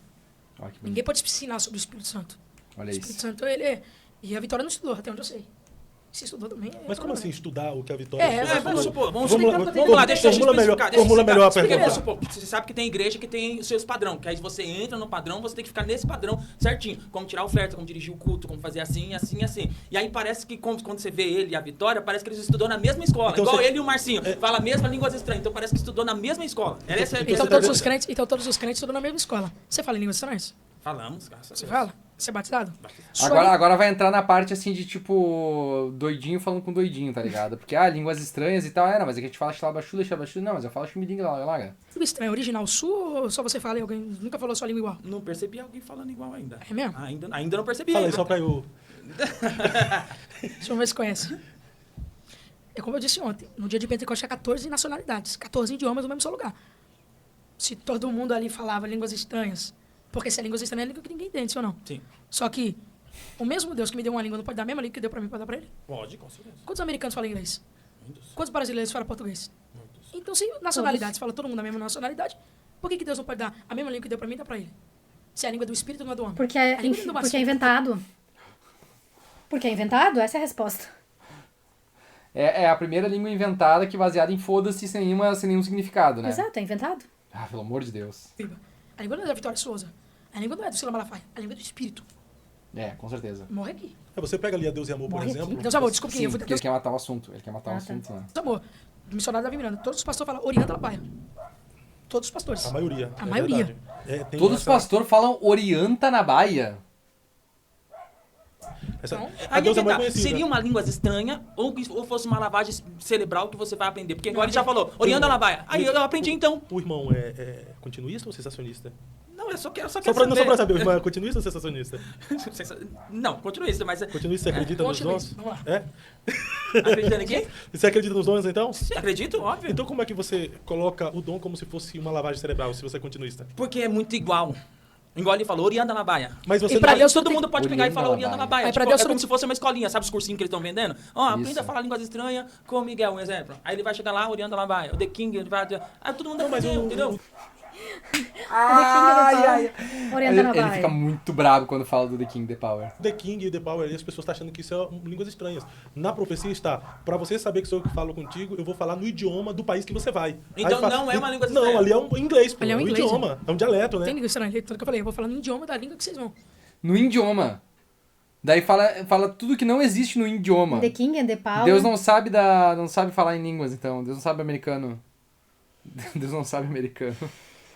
Speaker 4: Olha que bonito.
Speaker 1: Ninguém pode ensinar sobre o Espírito Santo.
Speaker 4: Olha
Speaker 1: O Espírito
Speaker 4: isso.
Speaker 1: Santo, ele é... E a Vitória não estudou, até onde eu sei. Se estudou também...
Speaker 2: Mas como assim estudar o que a Vitória
Speaker 7: Vamos supor, vamos
Speaker 2: lá,
Speaker 7: lá, deixa eu
Speaker 2: formula melhor,
Speaker 7: explicar.
Speaker 2: formula melhor a
Speaker 7: Explica,
Speaker 2: pergunta.
Speaker 7: vamos supor, você sabe que tem igreja que tem os seus padrão, que aí você entra no padrão, você tem que ficar nesse padrão certinho. Como tirar a oferta, como dirigir o culto, como fazer assim, assim, assim. E aí parece que quando você vê ele e a Vitória, parece que eles estudou na mesma escola.
Speaker 2: Então
Speaker 7: igual
Speaker 2: você-
Speaker 7: ele e o Marcinho. Fala a mesma língua estranhas, então parece que estudou na mesma escola. Essa é a
Speaker 1: Então
Speaker 2: você
Speaker 1: todos
Speaker 2: tá-
Speaker 1: os crentes estudam na mesma escola. Você fala em línguas estranhas?
Speaker 7: Falamos, graças a
Speaker 1: Você
Speaker 7: Deus.
Speaker 1: fala? Você é batizado?
Speaker 4: Agora vai entrar na parte assim de tipo doidinho falando com doidinho, tá ligado? Porque línguas estranhas e tal, não, mas aqui a gente fala xalabaxuda, não, mas eu falo chumilinga lá.
Speaker 1: Língua estranha, original sua ou só você fala e alguém nunca falou sua língua igual?
Speaker 7: Não percebi alguém falando igual ainda.
Speaker 1: É mesmo?
Speaker 7: Ainda não percebi.
Speaker 2: Fala aí,
Speaker 7: ainda.
Speaker 2: só pra eu...
Speaker 1: Deixa eu ver se conhece. É como eu disse ontem, no dia de Pentecostes tinha 14 nacionalidades, 14 idiomas no mesmo só lugar. Se todo mundo ali falava línguas estranhas, porque se é línguas estranhas é língua que ninguém entende, sim ou não?
Speaker 7: Sim.
Speaker 1: Só que o mesmo Deus que me deu uma língua não pode dar a mesma língua que deu pra mim, pode dar pra ele?
Speaker 7: Pode, com certeza.
Speaker 1: Quantos americanos falam inglês?
Speaker 7: Muitos.
Speaker 1: Quantos brasileiros falam português? Então, se nacionalidades fala todo mundo a mesma nacionalidade, por que Deus não pode dar a mesma língua que deu pra mim e dá pra ele? Se é a língua do Espírito, não é do homem.
Speaker 3: Porque
Speaker 1: A
Speaker 3: é,
Speaker 1: língua do
Speaker 3: porque é inventado. Porque é inventado? Essa é a resposta.
Speaker 4: É a primeira língua inventada que baseada em foda-se sem nenhum significado, né?
Speaker 3: Exato, é inventado.
Speaker 4: Pelo amor de Deus.
Speaker 1: A língua não é da Vitória Souza. A língua não é do Sila Malafaia. A língua é do Espírito.
Speaker 4: Com certeza.
Speaker 1: Morre aqui.
Speaker 2: Você pega ali a Deus e Amor, por
Speaker 3: Morre
Speaker 2: exemplo.
Speaker 1: Deus amor, desculpa que
Speaker 4: Sim,
Speaker 1: eu vou
Speaker 4: porque ele quer matar o assunto. Ele quer matar o
Speaker 3: Ah, tá.
Speaker 4: assunto, né?
Speaker 1: Deus amor. O missionário Davi Miranda. Todos os pastores falam Orienta Labaia. Todos os pastores.
Speaker 2: A maioria.
Speaker 1: A maioria.
Speaker 2: Tem
Speaker 4: Todos os
Speaker 2: essa-
Speaker 4: pastores falam Orienta na Baia.
Speaker 2: essa-
Speaker 1: Então,
Speaker 2: a
Speaker 7: Aí
Speaker 2: Deus é
Speaker 7: que
Speaker 2: mais
Speaker 7: tá.
Speaker 2: conhecida.
Speaker 7: Seria uma língua estranha ou fosse uma lavagem cerebral que você vai aprender? Porque agora ele já falou, Orianda Labaia. Aí eu aprendi então.
Speaker 2: O irmão é continuista ou sensacionista?
Speaker 7: Não, eu só quero
Speaker 2: Só pra
Speaker 7: saber.
Speaker 2: saber, o irmão é continuista ou sensacionista?
Speaker 7: Não, continua isso, mas
Speaker 2: Continuista, você acredita nos
Speaker 1: continua
Speaker 2: dons?
Speaker 1: isso, vamos lá.
Speaker 2: É?
Speaker 7: acreditando em quem?
Speaker 2: Você acredita nos dons, então?
Speaker 7: Sim, acredito, óbvio.
Speaker 2: Então como é que você coloca o dom como se fosse uma lavagem cerebral, se você é continuista?
Speaker 7: Porque é muito igual. Igual ele falou, Orianda Labaia.
Speaker 2: Mas você
Speaker 1: E pra
Speaker 2: não...
Speaker 1: Deus
Speaker 7: Todo mundo pode pegar e falar Orianda Labaia.
Speaker 1: Aí pra
Speaker 7: Tipo,
Speaker 1: Deus
Speaker 7: é
Speaker 1: tudo-
Speaker 7: como se fosse uma escolinha, sabe os cursinhos que eles estão vendendo? Ó, aprenda
Speaker 4: Isso.
Speaker 7: a falar línguas estranhas com o Miguel, um exemplo. Aí ele vai chegar lá, Orianda Labaia. O The King, ele vai... Aí todo mundo
Speaker 2: Não, mas
Speaker 7: aprendeu,
Speaker 2: o-
Speaker 7: entendeu?
Speaker 3: Orienta na
Speaker 4: Ele
Speaker 3: Baia.
Speaker 4: fica muito bravo quando fala do The King The Power.
Speaker 2: The King e The Power, ali, as pessoas estão achando que isso é línguas estranhas. Na profecia está, para você saber que sou eu que falo contigo, eu vou falar no idioma do país que você vai.
Speaker 7: Então
Speaker 2: Aí fala-
Speaker 7: não é uma língua
Speaker 2: Não,
Speaker 7: estranha.
Speaker 2: ali é um inglês, pô.
Speaker 1: Ali é um
Speaker 2: um
Speaker 1: inglês,
Speaker 2: idioma. É um dialeto, né?
Speaker 1: Tem língua estranha. Tanto que eu falei, eu vou falar no idioma da língua que vocês vão.
Speaker 4: No idioma. Daí fala tudo que não existe no idioma.
Speaker 3: The King and the Power.
Speaker 4: Deus não sabe falar em línguas, então. Deus não sabe americano. Deus não sabe americano.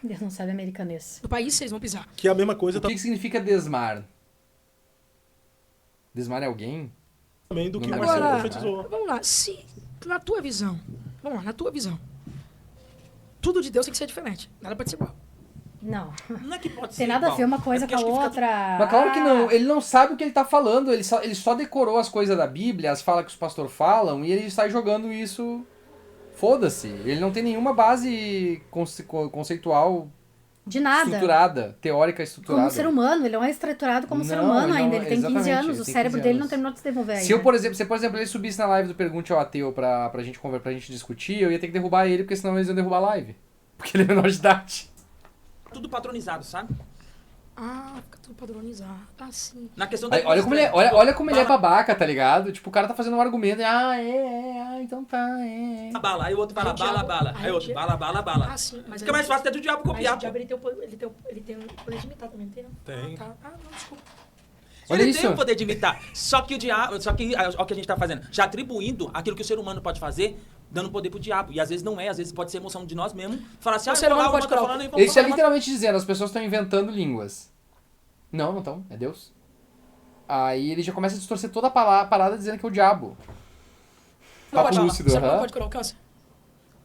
Speaker 3: Deus não sabe americanês.
Speaker 1: No país vocês vão pisar.
Speaker 2: Que é a mesma coisa
Speaker 4: O que significa desmar? Desmar é alguém?
Speaker 2: também do que o
Speaker 4: Agora-
Speaker 2: Marcelo
Speaker 1: Agora,
Speaker 2: profetizou.
Speaker 1: vamos lá. Se, na tua visão, vamos lá, na tua visão, tudo de Deus tem que ser diferente. Nada pode ser igual.
Speaker 3: Não.
Speaker 7: Não é que pode ser
Speaker 3: Tem nada a
Speaker 7: igual.
Speaker 3: ver uma coisa
Speaker 7: É
Speaker 3: com
Speaker 7: porque
Speaker 3: a
Speaker 7: acho que fica-
Speaker 3: outra.
Speaker 4: Mas claro que não,
Speaker 3: Ah,
Speaker 4: ele não sabe o que ele tá falando, ele só decorou as coisas da Bíblia, as falas que os pastores falam, e ele sai jogando isso. Foda-se. Ele não tem nenhuma base conceitual
Speaker 3: De nada.
Speaker 4: estruturada, teórica estruturada.
Speaker 3: Como ser humano, ele não é estruturado como ser
Speaker 4: Não,
Speaker 3: humano
Speaker 4: ele não-
Speaker 3: ainda. Ele tem 15
Speaker 4: exatamente,
Speaker 3: anos,
Speaker 4: ele
Speaker 3: o
Speaker 4: tem
Speaker 3: cérebro
Speaker 4: 15
Speaker 3: dele
Speaker 4: anos.
Speaker 3: não terminou de se desenvolver ainda.
Speaker 4: Se eu, por exemplo, ele subisse na live do Pergunte ao Ateu pra gente conversar, pra gente discutir, eu ia ter que derrubar ele, porque senão eles iam derrubar a live. Porque ele é menor de idade.
Speaker 7: Tudo patronizado, sabe?
Speaker 6: Ah, fica tudo padronizado. Ah, sim.
Speaker 7: Na questão da
Speaker 4: Aí, olha como ele, olha como ele é babaca, tá ligado? Tipo, o cara tá fazendo um argumento. Então tá,
Speaker 7: A bala, aí o outro fala
Speaker 6: Aí o
Speaker 7: bala,
Speaker 6: diabo-
Speaker 7: bala.
Speaker 6: aí
Speaker 7: Aí
Speaker 6: o
Speaker 7: outro
Speaker 6: diabo-
Speaker 7: bala, bala, bala.
Speaker 6: Ah, sim. Mas
Speaker 7: Fica mais fácil até do diabo
Speaker 6: Mas
Speaker 7: copiar,
Speaker 6: o
Speaker 7: pô.
Speaker 6: diabo ele tem um poder de imitar também, não tem não?
Speaker 2: Tem.
Speaker 6: Tá. Ah, não, desculpa.
Speaker 4: Olha
Speaker 7: Ele
Speaker 4: isso.
Speaker 7: tem o poder de imitar. Só que o diabo, olha o que a gente tá fazendo. Já atribuindo aquilo que o ser humano pode fazer, dando poder pro diabo. E às vezes não é, às vezes pode ser emoção de nós mesmos. Falar assim,
Speaker 6: O
Speaker 7: ah,
Speaker 6: ser
Speaker 7: eu vou
Speaker 6: humano
Speaker 7: lá, o
Speaker 6: pode
Speaker 7: irmão tá
Speaker 6: colocar-
Speaker 7: falando e vou
Speaker 4: Isso é
Speaker 7: falar uma-
Speaker 4: literalmente dizendo, as pessoas estão inventando línguas. Não estão, é Deus. Aí ele já começa a distorcer toda a parada dizendo que é o diabo.
Speaker 6: Não
Speaker 4: Papo
Speaker 6: pode,
Speaker 4: lúcido,
Speaker 6: o ser humano
Speaker 4: aham.
Speaker 6: pode curar o câncer?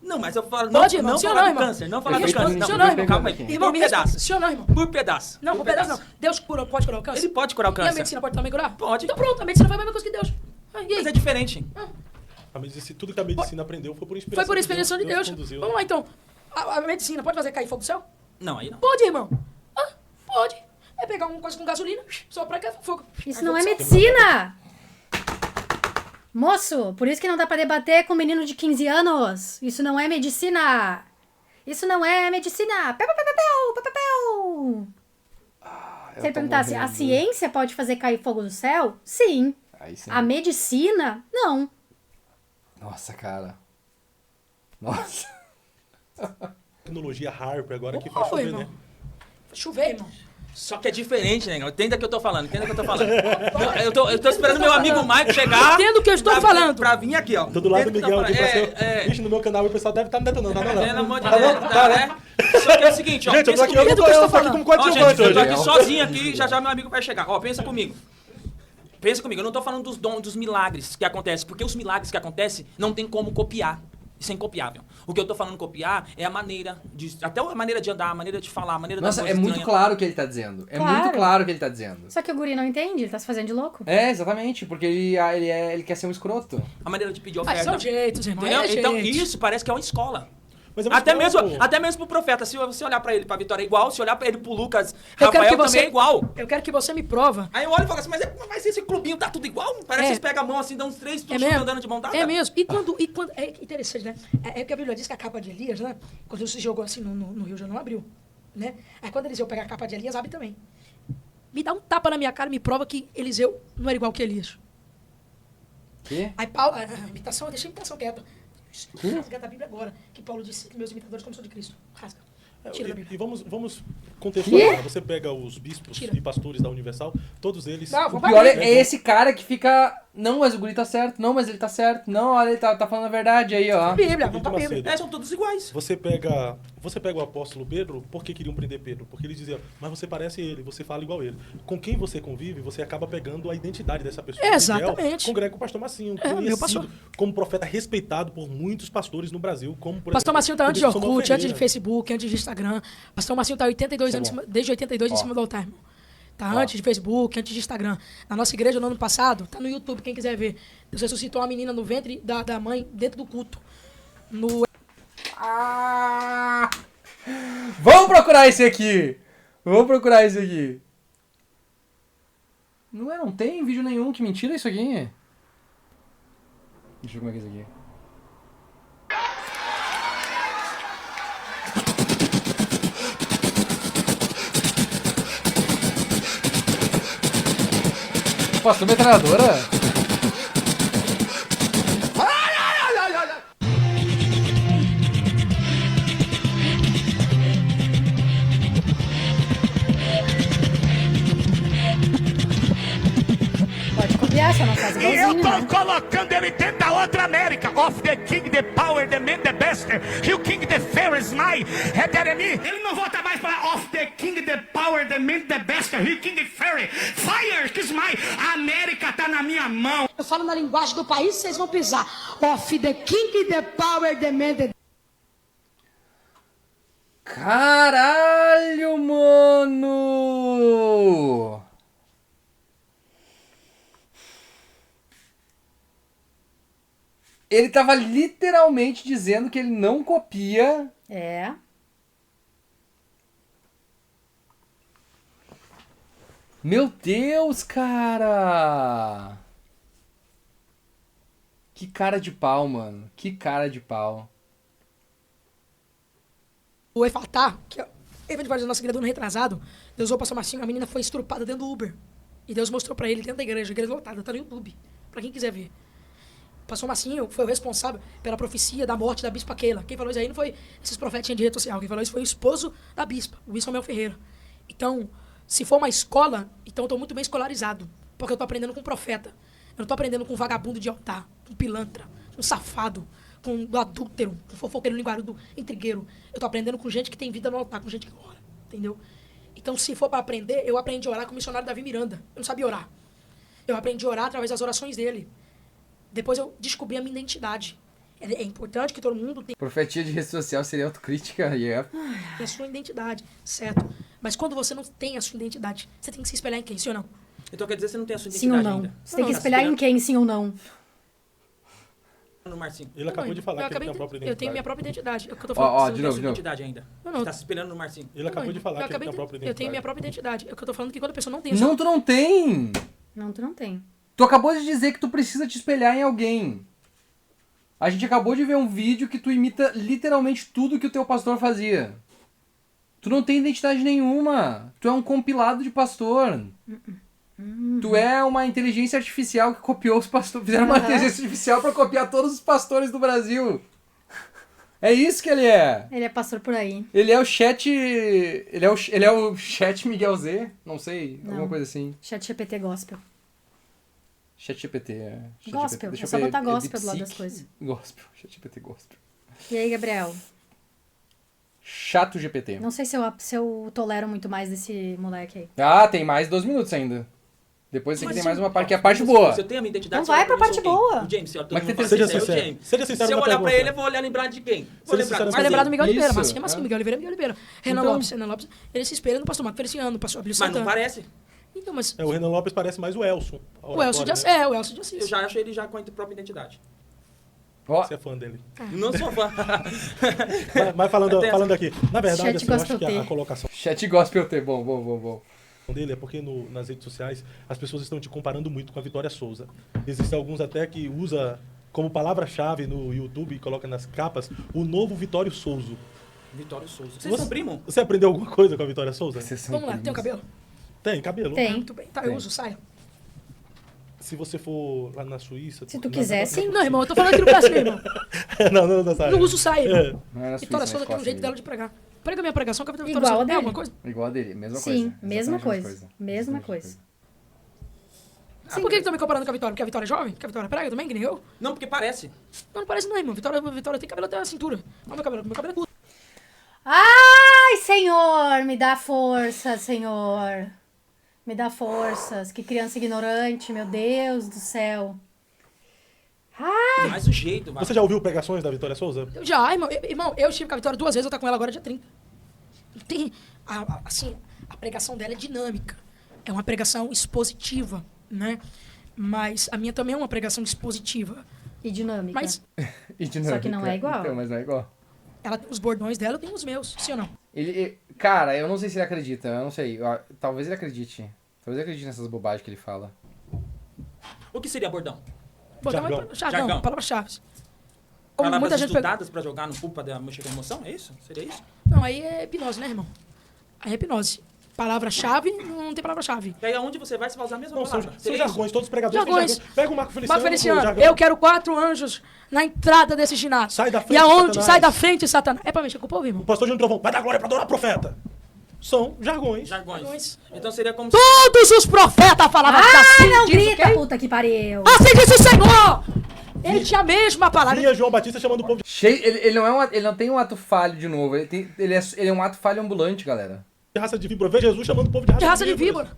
Speaker 7: Não, mas eu falo,
Speaker 6: Pode,
Speaker 7: não,
Speaker 6: irmão,
Speaker 7: não
Speaker 6: sim ou
Speaker 7: falar
Speaker 6: não,
Speaker 7: do
Speaker 6: irmão?
Speaker 7: câncer, não falar do
Speaker 6: Me responde,
Speaker 7: câncer.
Speaker 6: sim ou
Speaker 7: Não,
Speaker 6: não, irmão?
Speaker 7: calma aí.
Speaker 6: Irmão,
Speaker 7: Por
Speaker 6: me responde,
Speaker 7: pedaços.
Speaker 6: sim ou não, irmão?
Speaker 7: Por pedaço.
Speaker 6: Não, por pedaço não. Deus pode curar o câncer?
Speaker 7: Ele pode curar o
Speaker 6: E a
Speaker 7: câncer.
Speaker 6: medicina pode também curar?
Speaker 7: Pode.
Speaker 6: Então pronto, a medicina foi a mesma coisa que Deus. Ah, e aí?
Speaker 7: Mas é diferente.
Speaker 2: Tudo que a medicina aprendeu foi por inspiração.
Speaker 6: Foi por inspiração de Deus.
Speaker 2: conduziu.
Speaker 6: Vamos lá então. A medicina pode fazer cair fogo do céu?
Speaker 7: Não, aí não.
Speaker 6: Pode, irmão. Ah, pode. É pegar uma coisa com gasolina, só pra cair fogo.
Speaker 3: Isso
Speaker 6: Cai
Speaker 3: não é
Speaker 6: fogo do céu.
Speaker 3: medicina! Moço, por isso que não dá pra debater com um menino de 15 anos. Isso não é medicina. Isso não é medicina. Peu, peu, peu, peu, peu, peu, peu. Se ele perguntasse, a ciência pode fazer cair fogo do céu? Sim.
Speaker 4: Aí sim.
Speaker 3: A medicina, não.
Speaker 4: Nossa, cara. Nossa.
Speaker 2: Tecnologia Harper agora que
Speaker 6: Ô,
Speaker 2: faz chover,
Speaker 6: irmão.
Speaker 2: né?
Speaker 6: Chover, irmão.
Speaker 7: Só que é diferente, né? Entenda o que eu tô falando, entenda o que eu tô falando. Eu tô esperando meu amigo Mike chegar.
Speaker 6: Entenda o que eu estou
Speaker 7: pra-
Speaker 6: falando.
Speaker 7: Pra vir aqui, ó.
Speaker 2: Tô do lado do
Speaker 7: Entenda o que eu
Speaker 2: Miguel
Speaker 7: tô
Speaker 2: aqui,
Speaker 7: falando.
Speaker 2: parceiro. Vixe, no meu canal o pessoal deve estar me detonando, tá não?
Speaker 7: Pelo amor de
Speaker 2: Tá
Speaker 7: Deus,
Speaker 2: não?
Speaker 7: tá,
Speaker 2: Tá,
Speaker 7: né? Só que é o seguinte, ó.
Speaker 2: Gente, eu tô
Speaker 7: pensa
Speaker 2: aqui,
Speaker 7: comigo.
Speaker 2: eu tô aqui como
Speaker 7: Ó,
Speaker 2: coadjuvante
Speaker 7: gente, eu tô
Speaker 2: hoje.
Speaker 7: aqui sozinho aqui, já meu amigo vai chegar. Ó, pensa comigo. Pensa comigo, eu não tô falando dos dons, dos milagres que acontecem, porque os milagres que acontecem não tem como copiar. Isso é incopiável. O que eu tô falando copiar é a maneira de. Até a maneira de andar, a maneira de falar, a maneira
Speaker 4: Nossa,
Speaker 7: da
Speaker 4: é
Speaker 7: voz
Speaker 4: muito
Speaker 7: estranha.
Speaker 4: claro o que ele tá dizendo. É
Speaker 3: Claro.
Speaker 4: muito claro o que ele tá dizendo.
Speaker 3: Só que o guri não entende, ele tá se fazendo de louco.
Speaker 4: É, exatamente, porque ele quer ser um escroto.
Speaker 7: A maneira de pedir
Speaker 6: Mas
Speaker 7: oferta.
Speaker 6: são jeitos, irmão.
Speaker 7: Entendeu?
Speaker 6: É
Speaker 7: Então,
Speaker 6: jeito.
Speaker 7: isso parece que é uma escola.
Speaker 2: Mas é uma
Speaker 7: Até
Speaker 2: escola,
Speaker 7: mesmo,
Speaker 2: pô.
Speaker 7: até mesmo pro profeta, se você olhar pra ele, pra Vitória é igual, se olhar pra ele pro Lucas,
Speaker 6: Eu quero
Speaker 7: Rafael
Speaker 6: que você-
Speaker 7: também é igual.
Speaker 6: Eu quero que você me prova.
Speaker 7: Aí eu olho e falo assim, mas esse clubinho tá tudo igual? Parece que
Speaker 6: É.
Speaker 7: vocês pegam a mão assim, dão uns três,
Speaker 6: É
Speaker 7: tudo
Speaker 6: mesmo?
Speaker 7: andando de mão dada.
Speaker 6: É mesmo. E quando. É interessante, né? É que a Bíblia diz que a capa de Elias, né? Quando se jogou assim no rio, já não abriu. Né? Aí quando Eliseu pega a capa de Elias, abre também. Me dá um tapa na minha cara e me prova que Eliseu não era igual que Elias.
Speaker 4: Que?
Speaker 6: Aí Paulo. Imitação, deixa a imitação quieta. Rasga da Bíblia agora. Que Paulo disse que meus imitadores como sou de Cristo. Rasga. Tira da Bíblia.
Speaker 2: E vamos contextualizar. Você pega os bispos
Speaker 6: Tira.
Speaker 2: e pastores da Universal, todos eles.
Speaker 6: Não,
Speaker 4: O
Speaker 6: vamos pra
Speaker 4: pior
Speaker 6: Bíblia.
Speaker 4: é esse cara que fica. Não, mas o guri tá certo. Não, mas ele tá certo. Não, olha, ele tá falando a verdade aí, ó.
Speaker 6: Bíblia, vamos pra
Speaker 2: Macedo.
Speaker 6: Bíblia.
Speaker 7: É, são todos iguais.
Speaker 2: Você pega o apóstolo Pedro, por que queriam prender Pedro? Porque eles diziam, mas você parece ele, você fala igual ele. Com quem você convive, você acaba pegando a identidade dessa pessoa.
Speaker 6: Exatamente.
Speaker 2: Miguel congrega com o pastor Massinho,
Speaker 6: É, meu
Speaker 2: conhecido
Speaker 6: pastor.
Speaker 2: como profeta respeitado por muitos pastores no Brasil, como por
Speaker 6: Pastor
Speaker 2: exemplo,
Speaker 6: Massinho tá
Speaker 2: o
Speaker 6: antes de
Speaker 2: bispo Samuel
Speaker 6: Orkut, antes de
Speaker 2: Ferreira.
Speaker 6: Facebook, antes de Instagram. Pastor Massinho tá 82 anos, desde 82 em cima do altar, irmão. Tá antes de Facebook, antes de Instagram. Na nossa igreja, no ano passado, tá no YouTube, quem quiser ver. Deus ressuscitou uma menina no ventre da mãe, dentro do culto. No...
Speaker 4: Vamos procurar esse aqui! Vamos procurar esse aqui. Não tem vídeo nenhum. Que mentira é isso aqui? Deixa eu ver como é que é isso aqui. Pastor metralhadora?
Speaker 3: Pode copiar, só não faz
Speaker 5: E eu
Speaker 3: igualzinho,
Speaker 5: tô
Speaker 3: né?
Speaker 5: colocando ele dentro da outra América. Of the king, the power, the man, the best. You king, the fair is my. É Jeremy. Ele não volta mais para of the king, the power, the man, the best. You king, the fairy. Fire is my. A América tá na minha mão.
Speaker 6: Eu falo na linguagem do país, vocês vão pisar. Of the king, the power, the man, the...
Speaker 4: Caralho, mano! Ele tava literalmente dizendo que ele não copia.
Speaker 3: É.
Speaker 4: Meu Deus, cara! Que cara de pau, mano. Que cara de pau.
Speaker 6: O Efatá, que é
Speaker 1: Evento da nossa igreja do ano retrasado, Deus usou o pastor Marcinho, a menina foi estrupada dentro do Uber. E Deus mostrou pra ele dentro da igreja lotada, tá no YouTube, pra quem quiser ver. O pastor Marcinho foi o responsável pela profecia da morte da bispa Keila. Quem falou isso aí não foi esses profetas de rede social, quem falou isso foi o esposo da bispa, o bispo Mel Ferreira. Então, se for uma escola, então eu tô muito bem escolarizado, porque eu tô aprendendo com um profeta. Eu não tô aprendendo com um vagabundo de altar, com um pilantra, com um safado, com um adúltero, com um fofoqueiro linguarudo, intrigueiro. Eu tô aprendendo com gente que tem vida no altar, com gente que ora, entendeu? Então, se for para aprender, eu aprendi a orar com o missionário Davi Miranda. Eu não sabia orar. Eu aprendi a orar através das orações dele. Depois eu descobri a minha identidade. É importante que todo mundo tenha
Speaker 4: Profetia de rede social seria autocrítica,
Speaker 1: a sua identidade, certo? Mas quando você não tem a sua identidade, você tem que se espelhar em quem, sim ou não?
Speaker 7: Então quer dizer que você não tem a sua
Speaker 3: Sim ou
Speaker 7: identidade
Speaker 3: não?
Speaker 7: ainda.
Speaker 3: Você tem que
Speaker 1: Não,
Speaker 3: espelhar em quem, sim ou não?
Speaker 7: No Marcinho.
Speaker 2: Ele acabou de falar que ele tem a própria
Speaker 1: Eu tenho
Speaker 2: identidade.
Speaker 1: minha própria identidade. É o que eu tô
Speaker 4: Ó,
Speaker 1: falando.
Speaker 4: ó,
Speaker 7: Você
Speaker 4: de
Speaker 7: não tem a
Speaker 4: novo,
Speaker 7: sua
Speaker 4: de novo.
Speaker 7: identidade ainda.
Speaker 1: Não, não.
Speaker 7: Você tá se espelhando no Marcinho.
Speaker 2: Ele acabou de falar que ele tem a própria
Speaker 1: Eu
Speaker 2: identidade.
Speaker 1: tenho minha própria identidade. É o que eu tô falando que quando a pessoa não tem a
Speaker 4: Não, tu não tem!
Speaker 3: Não, tu não tem.
Speaker 4: Tu acabou de dizer que tu precisa te espelhar em alguém. A gente acabou de ver um vídeo que tu imita literalmente tudo que o teu pastor fazia. Tu não tem identidade nenhuma. Tu é um compilado de pastor. Tu é uma inteligência artificial que copiou os pastores. Fizeram uma inteligência artificial pra copiar todos os pastores do Brasil. É isso que ele é.
Speaker 3: Ele é pastor por aí.
Speaker 4: Ele é o chat... Ele é o chat Miguel Z? Não sei.
Speaker 3: Não.
Speaker 4: Alguma coisa assim.
Speaker 3: Chat GPT gospel.
Speaker 4: Chat GPT, é. Chat
Speaker 3: Gospel,
Speaker 4: Deixa
Speaker 3: é
Speaker 4: eu
Speaker 3: só
Speaker 4: ver,
Speaker 3: botar gospel do lado
Speaker 4: DeepSeek.
Speaker 3: das coisas.
Speaker 4: Gospel, Chat GPT gospel.
Speaker 3: E aí, Gabriel?
Speaker 4: Chato GPT.
Speaker 3: Não sei se eu tolero muito mais desse moleque aí.
Speaker 4: Ah, tem mais 2 minutos ainda. Depois tem mais uma parte, que é a parte
Speaker 7: Se
Speaker 4: boa.
Speaker 7: eu tenho a minha identidade,
Speaker 3: Então
Speaker 7: você
Speaker 3: vai
Speaker 7: olha
Speaker 3: pra
Speaker 7: mim, eu
Speaker 3: parte
Speaker 7: sou quem?
Speaker 3: boa.
Speaker 7: O James, se eu
Speaker 4: Mas que
Speaker 7: falo
Speaker 2: seja
Speaker 7: assim, é o
Speaker 2: sincero.
Speaker 7: James.
Speaker 2: Seja sincero
Speaker 7: Se eu
Speaker 2: na
Speaker 7: olhar pra
Speaker 2: pergunta.
Speaker 7: ele, eu vou olhar lembrar de quem? Vou
Speaker 2: Seja
Speaker 7: lembrar.
Speaker 2: sincero na
Speaker 1: Vai lembrar do Miguel
Speaker 4: Isso,
Speaker 1: Oliveira, mas quem é
Speaker 4: é.
Speaker 1: mais que Miguel Oliveira é Miguel Oliveira. Renan
Speaker 4: Então-
Speaker 1: Lopes, Renan Lopes, ele se espelha no pastor Marco Feliciano, pastor Abílio
Speaker 7: Mas não
Speaker 1: Santana.
Speaker 7: parece.
Speaker 1: Então, mas
Speaker 2: É, o Renan Lopes parece mais o Elson. a
Speaker 1: o Elcio de
Speaker 2: oratória,
Speaker 1: Assis.
Speaker 2: né?
Speaker 1: É, o Elcio de Assis.
Speaker 7: Eu já acho ele já com a própria identidade.
Speaker 4: Ó,
Speaker 2: Você é fã dele.
Speaker 7: Não sou fã.
Speaker 2: Mas falando,
Speaker 7: Até-
Speaker 2: falando aqui, na verdade,
Speaker 3: Chat
Speaker 2: assim, eu acho
Speaker 3: Gospel
Speaker 2: que a
Speaker 3: T.
Speaker 2: colocação
Speaker 4: chat gospel T, bom.
Speaker 2: dele é porque nas redes sociais as pessoas estão te comparando muito com a Vitória Souza. Existem alguns até que usa como palavra-chave no YouTube e coloca nas capas o novo Vitório Souza.
Speaker 7: Vitório Souza. Vocês são primo?
Speaker 2: Você aprendeu alguma coisa com a Vitória Souza?
Speaker 4: Vocês são
Speaker 1: Vamos lá, tem o
Speaker 4: primos.
Speaker 1: cabelo?
Speaker 2: Tem, cabelo.
Speaker 3: Tem.
Speaker 1: Muito bem. Tá,
Speaker 4: Tem.
Speaker 1: eu uso saia.
Speaker 2: Se você for lá na Suíça...
Speaker 3: Se tu quiser, sim.
Speaker 1: Não, irmão, eu tô falando aqui no Brasil, irmão.
Speaker 2: não, sabe.
Speaker 1: Não uso saia, irmão.
Speaker 2: É.
Speaker 4: Não era
Speaker 1: Vitória
Speaker 4: Suíça,
Speaker 1: Souza tem um
Speaker 4: Escócia,
Speaker 1: jeito
Speaker 4: ali.
Speaker 1: dela de pregar. Prega minha pregação que a Vitória
Speaker 3: Igual a
Speaker 1: Souza
Speaker 3: dele.
Speaker 1: tem alguma coisa?
Speaker 4: Igual a dele, mesma
Speaker 3: Sim,
Speaker 4: coisa.
Speaker 3: mesma
Speaker 4: Exatamente
Speaker 3: coisa.
Speaker 4: a
Speaker 3: Mesma coisa.
Speaker 1: Ah, por que estão me comparando com a Vitória? Porque a Vitória é jovem? Que a Vitória prega também, que nem eu?
Speaker 7: Não, porque parece.
Speaker 1: Não parece não, irmão. Vitória tem cabelo até a cintura. Olha meu cabelo é curto.
Speaker 3: Ai, Senhor, me dá força, Senhor. Me dá forças. Que criança ignorante, meu Deus do céu.
Speaker 7: Mas o jeito, vai.
Speaker 2: Você já ouviu pregações da Vitória Souza?
Speaker 1: Eu já, irmão. Irmão, eu estive com a Vitória 2 vezes, eu tô com ela agora dia 30. Tem, assim, a pregação dela é dinâmica. É uma pregação expositiva, né? Mas a minha também é uma pregação expositiva.
Speaker 3: E dinâmica.
Speaker 1: Mas
Speaker 4: E
Speaker 3: Só que não é igual.
Speaker 4: Então, mas não é igual.
Speaker 1: ela tem os bordões dela, eu tenho os meus. Sim ou não?
Speaker 4: Cara, eu não sei se ele acredita, eu não sei. Talvez ele acredite. Talvez ele acredite nessas bobagens que ele fala.
Speaker 7: O que seria bordão?
Speaker 1: Bordão
Speaker 2: Jargão.
Speaker 1: é jargão,
Speaker 7: Jargão.
Speaker 1: palavras-chave. Como
Speaker 7: Palavras
Speaker 1: muita gente pega...
Speaker 7: estudadas pra jogar no pulpo pra mexer com emoção? É isso? Seria isso?
Speaker 1: Não, aí é hipnose, né, irmão? Aí é hipnose. Palavra-chave, não tem palavra-chave.
Speaker 7: E aí aonde você vai vai usar a mesma
Speaker 2: Não, são
Speaker 7: palavra. Seria
Speaker 2: jargões,
Speaker 7: isso?
Speaker 2: todos os pregadores têm
Speaker 1: Jargões.
Speaker 2: jargões. Pega o Marco Feliciano.
Speaker 1: Marco Feliciano,
Speaker 2: o jargão.
Speaker 1: eu quero 4 anjos na entrada desse ginásio.
Speaker 2: Sai da frente,
Speaker 1: E aonde?
Speaker 2: Satanás.
Speaker 1: Sai da frente, Satanás. É pra mexer com o povo, irmão.
Speaker 2: O pastor de um trovão, vai dar glória pra adorar profeta. São jargões.
Speaker 7: Jargões. Então seria como se...
Speaker 1: Todos os profetas falavam assim.
Speaker 3: Não
Speaker 1: diz o
Speaker 3: grita,
Speaker 1: quê?
Speaker 3: puta que pariu.
Speaker 1: Assim diz o Senhor! Ele tinha a mesma palavra.
Speaker 2: Vinha João Batista chamando o povo de
Speaker 4: Ele não tem um ato falho de novo. Ele é um ato falho ambulante, galera.
Speaker 2: raça de víbora. Vê Jesus chamando o povo de raça,
Speaker 1: De raça de víbora.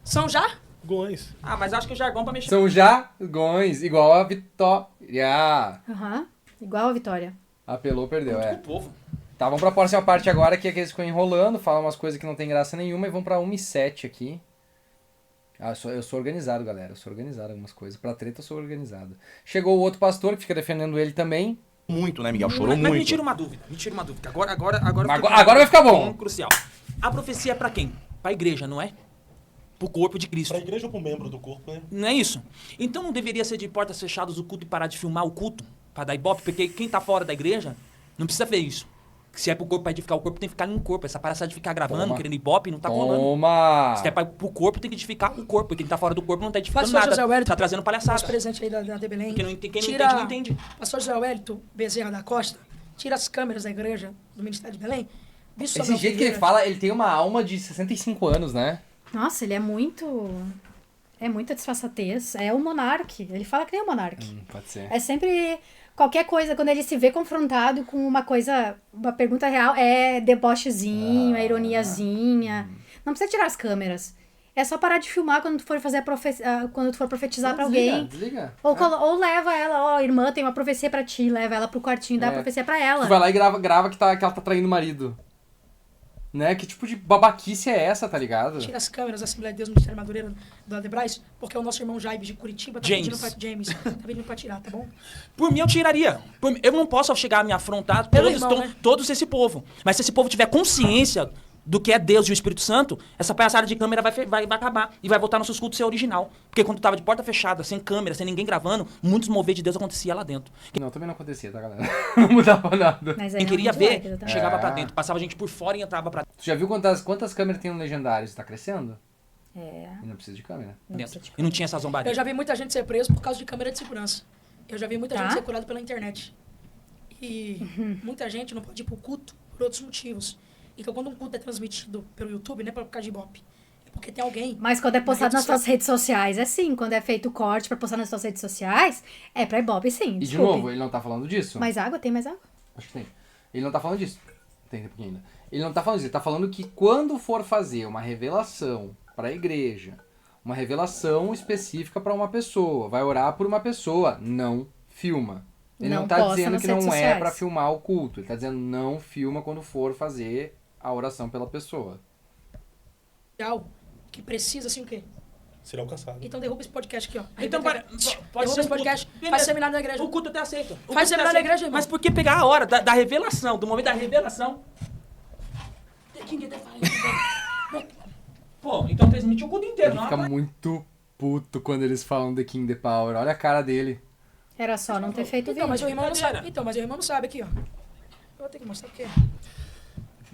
Speaker 1: São já?
Speaker 2: Jargões.
Speaker 7: Ah, mas acho que o jargão pra mexer...
Speaker 4: São jargões, igual a Vitória.
Speaker 3: Aham. Igual a Vitória.
Speaker 4: Apelou, perdeu,
Speaker 7: com
Speaker 4: é.
Speaker 7: o povo.
Speaker 4: Tá, vamos pra próxima parte agora, que é que eles ficam enrolando, falam umas coisas que não tem graça nenhuma, e vão pra 1:07 aqui. Ah, eu sou organizado, galera. Eu sou organizado algumas coisas. Pra treta eu sou organizado. Chegou o outro pastor que fica defendendo ele também.
Speaker 5: Muito, né, Miguel? Chorou
Speaker 7: Mas
Speaker 5: muito.
Speaker 7: me tira uma dúvida. Agora
Speaker 4: Agora vai ficar bom.
Speaker 7: Crucial. A profecia é pra quem? Pra igreja, não é? Pro corpo de Cristo.
Speaker 2: Pra igreja ou pro membro do corpo, né?
Speaker 7: Não é isso? Então não deveria ser de portas fechadas o culto e parar de filmar o culto? Pra dar ibope? Porque quem tá fora da igreja não precisa ver isso. Se é pro corpo pra edificar o corpo, tem que ficar no corpo. Essa palhaçada de ficar gravando, querendo ibope, não tá rolando.
Speaker 4: Toma!
Speaker 7: Se é pro corpo, tem que edificar o corpo. Porque quem tá fora do corpo não tá edificando
Speaker 6: Pastor José
Speaker 7: nada.
Speaker 6: Wellington,
Speaker 7: Tá trazendo palhaçada.
Speaker 6: nosso presente aí da De Belém.
Speaker 7: Quem não entende,
Speaker 6: Tira-
Speaker 7: não entende.
Speaker 6: Pastor José Wellington Bezerra da Costa, tira as câmeras da igreja do Ministério de Belém. Bispo
Speaker 4: Esse
Speaker 6: Samuel
Speaker 4: jeito que ele
Speaker 6: Ferreira,
Speaker 4: fala, ele tem uma alma de 65 anos, né?
Speaker 3: Nossa, ele é muito... É muita disfarçatez. É o monarca. Ele fala que nem o monarca.
Speaker 4: Pode ser.
Speaker 3: É sempre... Qualquer coisa, quando ele se vê confrontado com uma coisa, uma pergunta real, é debochezinho, é ironiazinha. Não precisa tirar as câmeras. É só parar de filmar quando tu for fazer quando tu for profetizar pra alguém.
Speaker 4: Desliga.
Speaker 3: Ou leva ela, ó, irmã, tem uma profecia pra ti, leva ela pro quartinho e dá a profecia pra ela.
Speaker 4: Tu vai lá e grava que ela tá traindo o marido. Né? Que tipo de babaquice é essa, tá ligado?
Speaker 6: Tira as câmeras da Assembleia de Deus no Ministério Madureira do Adebrais, porque o nosso irmão Jaibes de Curitiba tá
Speaker 7: James.
Speaker 6: pedindo pra tirar, tá bom?
Speaker 7: Por mim, eu tiraria. Eu não posso chegar a me afrontar
Speaker 6: Pelo irmão, né?
Speaker 7: todos esse povo. Mas se esse povo tiver consciência do que é Deus e o Espírito Santo, essa palhaçada de câmera vai acabar. E vai voltar nossos cultos ser original. Porque quando tava de porta fechada, sem câmera, sem ninguém gravando, muitos mover de Deus acontecia lá dentro.
Speaker 4: Não, também não acontecia, tá, galera? Não mudava nada.
Speaker 3: Mas aí
Speaker 7: Quem
Speaker 3: é
Speaker 7: queria
Speaker 3: muito
Speaker 7: ver,
Speaker 3: like, exatamente.
Speaker 7: chegava pra dentro. Passava gente por fora e entrava pra
Speaker 4: Tu já viu quantas câmeras tem no Legendário? Isso tá crescendo?
Speaker 3: É.
Speaker 4: E não precisa de câmera.
Speaker 7: dentro. E não tinha essa zombaria.
Speaker 6: Eu já vi muita gente ser preso por causa de câmera de segurança. Eu já vi muita
Speaker 3: Tá.
Speaker 6: gente ser curada pela internet. E muita gente não pode ir pro culto por outros motivos. Então, quando um culto é transmitido pelo YouTube, não é por causa de Ibope. É porque tem alguém...
Speaker 3: Mas quando é postado
Speaker 6: Na
Speaker 3: nas
Speaker 6: rede
Speaker 3: suas redes sociais, é sim. Quando é feito corte pra postar nas suas redes sociais, é pra Ibope, sim.
Speaker 4: E de
Speaker 3: Desculpe.
Speaker 4: novo, ele não tá falando disso?
Speaker 3: Mais água? Tem mais água?
Speaker 4: Acho que tem. Ele não tá falando disso. Tem um pouquinho ainda. Ele não tá falando disso. Ele tá falando que quando for fazer uma revelação pra igreja, uma revelação específica pra uma pessoa, vai orar por uma pessoa, não filma. Ele não tá
Speaker 3: posta
Speaker 4: dizendo
Speaker 3: nas
Speaker 4: que não
Speaker 3: redes
Speaker 4: é
Speaker 3: sociais.
Speaker 4: pra filmar o culto. Ele tá dizendo não filma quando for fazer a oração pela pessoa.
Speaker 6: que precisa, assim, o quê?
Speaker 2: Ser alcançado.
Speaker 6: Então derruba esse podcast aqui, ó.
Speaker 7: Então, pode
Speaker 6: derruba
Speaker 7: ser
Speaker 6: esse
Speaker 7: um
Speaker 6: podcast,
Speaker 7: culto.
Speaker 6: faz seminário na igreja.
Speaker 7: O culto até aceita. O
Speaker 6: Faz
Speaker 7: culto
Speaker 6: seminário
Speaker 7: até
Speaker 6: na
Speaker 7: aceita.
Speaker 6: igreja, irmão.
Speaker 7: Mas por que pegar a hora da revelação, do momento da revelação? Pô, então transmite o culto inteiro,
Speaker 4: Ele
Speaker 7: não?
Speaker 4: fica muito puto quando eles falam The King, The Power. Olha a cara dele.
Speaker 3: Era só não ter feito
Speaker 6: Então, mas o
Speaker 3: vídeo.
Speaker 6: irmão não sabe. Então, mas o irmão não sabe aqui, ó. Eu vou ter que mostrar aqui.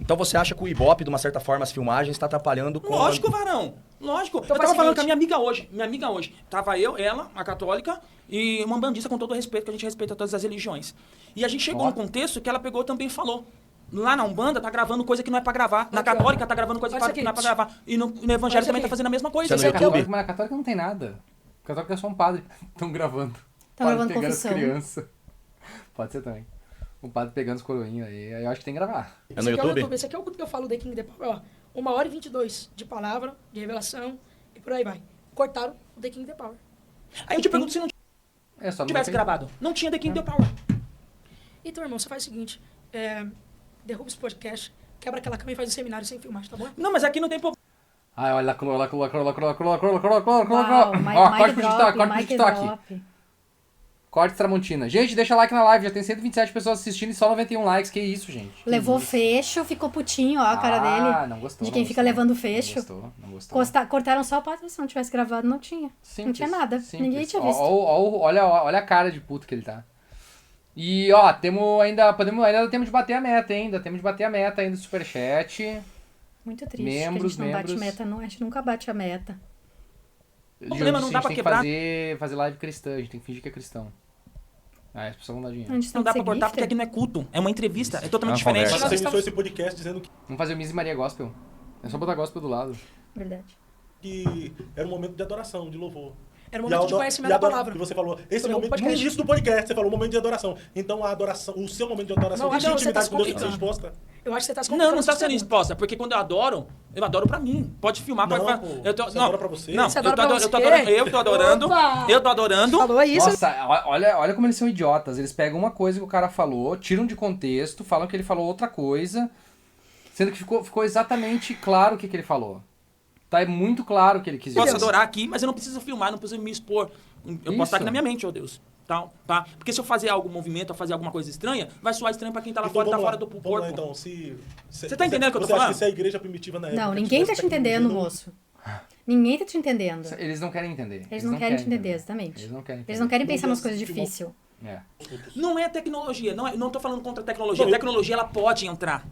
Speaker 8: Então você acha que o Ibope, de uma certa forma, as filmagens, está atrapalhando com...
Speaker 7: Lógico, varão. Lógico.
Speaker 6: Então
Speaker 7: Eu
Speaker 6: faz
Speaker 7: tava
Speaker 6: o
Speaker 7: falando
Speaker 6: seguinte.
Speaker 7: com a minha amiga hoje. Tava eu, ela, a católica, e uma bandista com todo o respeito, que a gente respeita todas as religiões. E a gente chegou num contexto que ela pegou também e falou. Lá na Umbanda tá gravando coisa que não é pra gravar. Na
Speaker 6: Aqui, ó.
Speaker 7: Católica tá gravando coisa
Speaker 6: Olha
Speaker 7: que
Speaker 6: isso
Speaker 7: não é pra
Speaker 6: aqui.
Speaker 7: gravar. E no Evangelho
Speaker 6: Olha isso
Speaker 7: também
Speaker 6: aqui.
Speaker 7: tá fazendo a mesma coisa.
Speaker 8: Isso é no
Speaker 6: Esse aqui é o-
Speaker 8: YouTube?
Speaker 4: Mas na católica não tem nada. A católica é só um padre. Estão gravando.
Speaker 3: Tão
Speaker 4: Padre
Speaker 3: gravando
Speaker 4: pegando
Speaker 3: confissão.
Speaker 4: as crianças. Pode ser também. O padre pegando os coroinhos aí. Aí eu acho que tem que gravar.
Speaker 8: É
Speaker 6: Esse
Speaker 8: no
Speaker 6: aqui é o
Speaker 8: YouTube?
Speaker 6: Esse aqui é o culto que eu falo, The King, The Power, ó. 1h22 de palavra, de revelação, e por aí vai. Cortaram o The King, The Power.
Speaker 7: Aí eu te pergunto se não
Speaker 4: É só não
Speaker 7: tivesse
Speaker 4: ter-
Speaker 7: gravado. Não tinha The King The Power.
Speaker 6: Então, irmão, você faz o seguinte, derruba esse podcast, quebra aquela cama e faz um seminário sem filmagem, tá bom?
Speaker 7: Não, mas aqui não tem problema.
Speaker 4: Ai, olha, lacrou.
Speaker 3: Uau,
Speaker 4: Ó, corte
Speaker 3: mic
Speaker 4: pro TikTok,
Speaker 3: drop,
Speaker 4: corte pro
Speaker 3: mic
Speaker 4: TikTok.
Speaker 3: drop.
Speaker 4: Corte Tramontina. Gente, deixa like na live. Já tem 127 pessoas assistindo e só 91 likes. Que isso, gente? Que
Speaker 3: Levou
Speaker 4: isso?
Speaker 3: fecho, ficou putinho, ó, a cara dele.
Speaker 4: Não gostou.
Speaker 3: De
Speaker 4: não
Speaker 3: quem fica
Speaker 4: gostou.
Speaker 3: levando fecho.
Speaker 4: Não gostou.
Speaker 3: Cortaram só a parte, se não tivesse gravado, não tinha. Não tinha nada. Ninguém tinha visto.
Speaker 4: Olha a cara de puto que ele tá. E, ó, ainda temos de bater a meta, hein? Ainda temos de bater a meta ainda do superchat.
Speaker 3: Muito triste
Speaker 4: Membros,
Speaker 3: que a gente não bate
Speaker 4: membros.
Speaker 3: meta, não. A gente nunca bate a meta.
Speaker 7: problema não dá pra
Speaker 4: tem
Speaker 7: quebrar.
Speaker 4: que fazer live cristã, a gente tem que fingir que é cristão. Aí as pessoas vão dar
Speaker 3: A
Speaker 4: dinheiro.
Speaker 3: gente tem
Speaker 7: Não dá
Speaker 3: que
Speaker 7: pra
Speaker 3: ser
Speaker 7: cortar porque
Speaker 3: gifter.
Speaker 7: aqui não é culto. É uma entrevista. É totalmente
Speaker 8: É uma
Speaker 7: diferente.
Speaker 8: conversa.
Speaker 2: Mas você
Speaker 6: Nós
Speaker 2: iniciou esse podcast dizendo
Speaker 4: Vamos fazer o Miss e Maria Gospel. É só botar gospel do lado.
Speaker 3: Verdade.
Speaker 2: que era um momento de adoração, de louvor.
Speaker 6: Era um
Speaker 2: E
Speaker 6: momento
Speaker 2: a
Speaker 6: de
Speaker 2: ado-
Speaker 6: conhecimento
Speaker 2: e a
Speaker 6: da
Speaker 2: adora-
Speaker 6: palavra.
Speaker 2: E você falou, esse
Speaker 6: Foi no
Speaker 2: momento, no
Speaker 6: podcast.
Speaker 2: início do podcast, você falou, o momento de adoração. Então a adoração, o seu momento de adoração,
Speaker 6: Não,
Speaker 2: de
Speaker 6: não, você tá
Speaker 2: intimidade
Speaker 6: se
Speaker 2: com Deus tem que ser
Speaker 6: complicando.
Speaker 2: exposta.
Speaker 6: Eu acho que você tá se
Speaker 7: Não,
Speaker 6: complicando
Speaker 7: não está
Speaker 6: com
Speaker 7: sendo
Speaker 6: essa
Speaker 7: exposta, porque quando eu adoro pra mim. Pode filmar,
Speaker 2: Não,
Speaker 7: pode
Speaker 2: pô,
Speaker 7: eu tô,
Speaker 2: você
Speaker 7: não,
Speaker 2: adora pra você?
Speaker 7: Não,
Speaker 6: Você
Speaker 7: eu tô,
Speaker 6: adora pra
Speaker 7: eu tô
Speaker 6: você?
Speaker 7: adorando, eu tô adorando,
Speaker 6: Opa!
Speaker 7: eu tô adorando.
Speaker 6: Falou isso?
Speaker 4: Nossa, olha como eles são idiotas. Eles pegam uma coisa que o cara falou, tiram de contexto, falam que ele falou outra coisa, sendo que ficou exatamente claro o que ele falou. Tá, é muito claro o que ele quis
Speaker 7: Posso
Speaker 4: dizer.
Speaker 7: adorar aqui, mas eu não preciso filmar, não preciso me expor. Eu
Speaker 4: Isso.
Speaker 7: posso estar aqui na minha mente, ó Deus. Tá? Porque se eu fazer algum movimento, ou fazer alguma coisa estranha, vai soar estranho pra quem tá lá fora, tá
Speaker 2: vamos
Speaker 7: fora
Speaker 2: lá,
Speaker 7: do
Speaker 2: vamos
Speaker 7: corpo.
Speaker 2: lá, então,
Speaker 7: Você tá entendendo o que eu tô
Speaker 2: Você acha
Speaker 7: falando?
Speaker 2: que se a igreja primitiva na época...
Speaker 3: Não, ninguém tá
Speaker 2: tivesse
Speaker 3: te entendendo,
Speaker 2: tecnologia,
Speaker 3: moço. Ninguém tá te entendendo.
Speaker 4: Eles não querem entender.
Speaker 3: Eles não querem te entender, exatamente.
Speaker 4: Eles não querem
Speaker 3: Eles não querem pensar
Speaker 2: Não
Speaker 3: nas coisas
Speaker 2: desse-
Speaker 3: difíceis.
Speaker 7: Não é tecnologia, não tô falando contra a tecnologia. A tecnologia, ela pode entrar.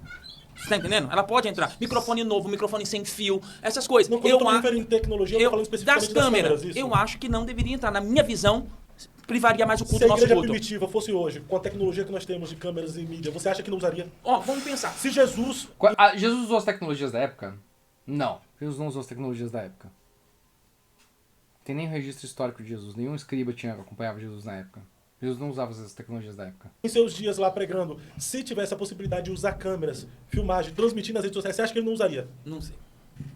Speaker 7: Você tá entendendo? Ela pode entrar. Microfone novo, microfone sem fio, essas coisas.
Speaker 2: Não, quando eu tô me referindo em tecnologia, eu tô falando especificamente
Speaker 7: das câmeras. Isso. Eu acho que não deveria entrar. Na minha visão, privaria mais o culto do nosso culto.
Speaker 2: Se a igreja primitiva fosse hoje, com a tecnologia que nós temos de câmeras e mídia, você acha que não usaria?
Speaker 7: Vamos pensar.
Speaker 2: Se Jesus...
Speaker 4: Jesus usou as tecnologias da época? Não. Jesus não usou as tecnologias da época. Não tem nem registro histórico de Jesus. Nenhum escriba acompanhava Jesus na época. Jesus não usava essas tecnologias da época.
Speaker 2: Em seus dias lá pregando, se tivesse a possibilidade de usar câmeras, filmagem, transmitir nas redes sociais, você acha que ele não usaria?
Speaker 7: Não sei.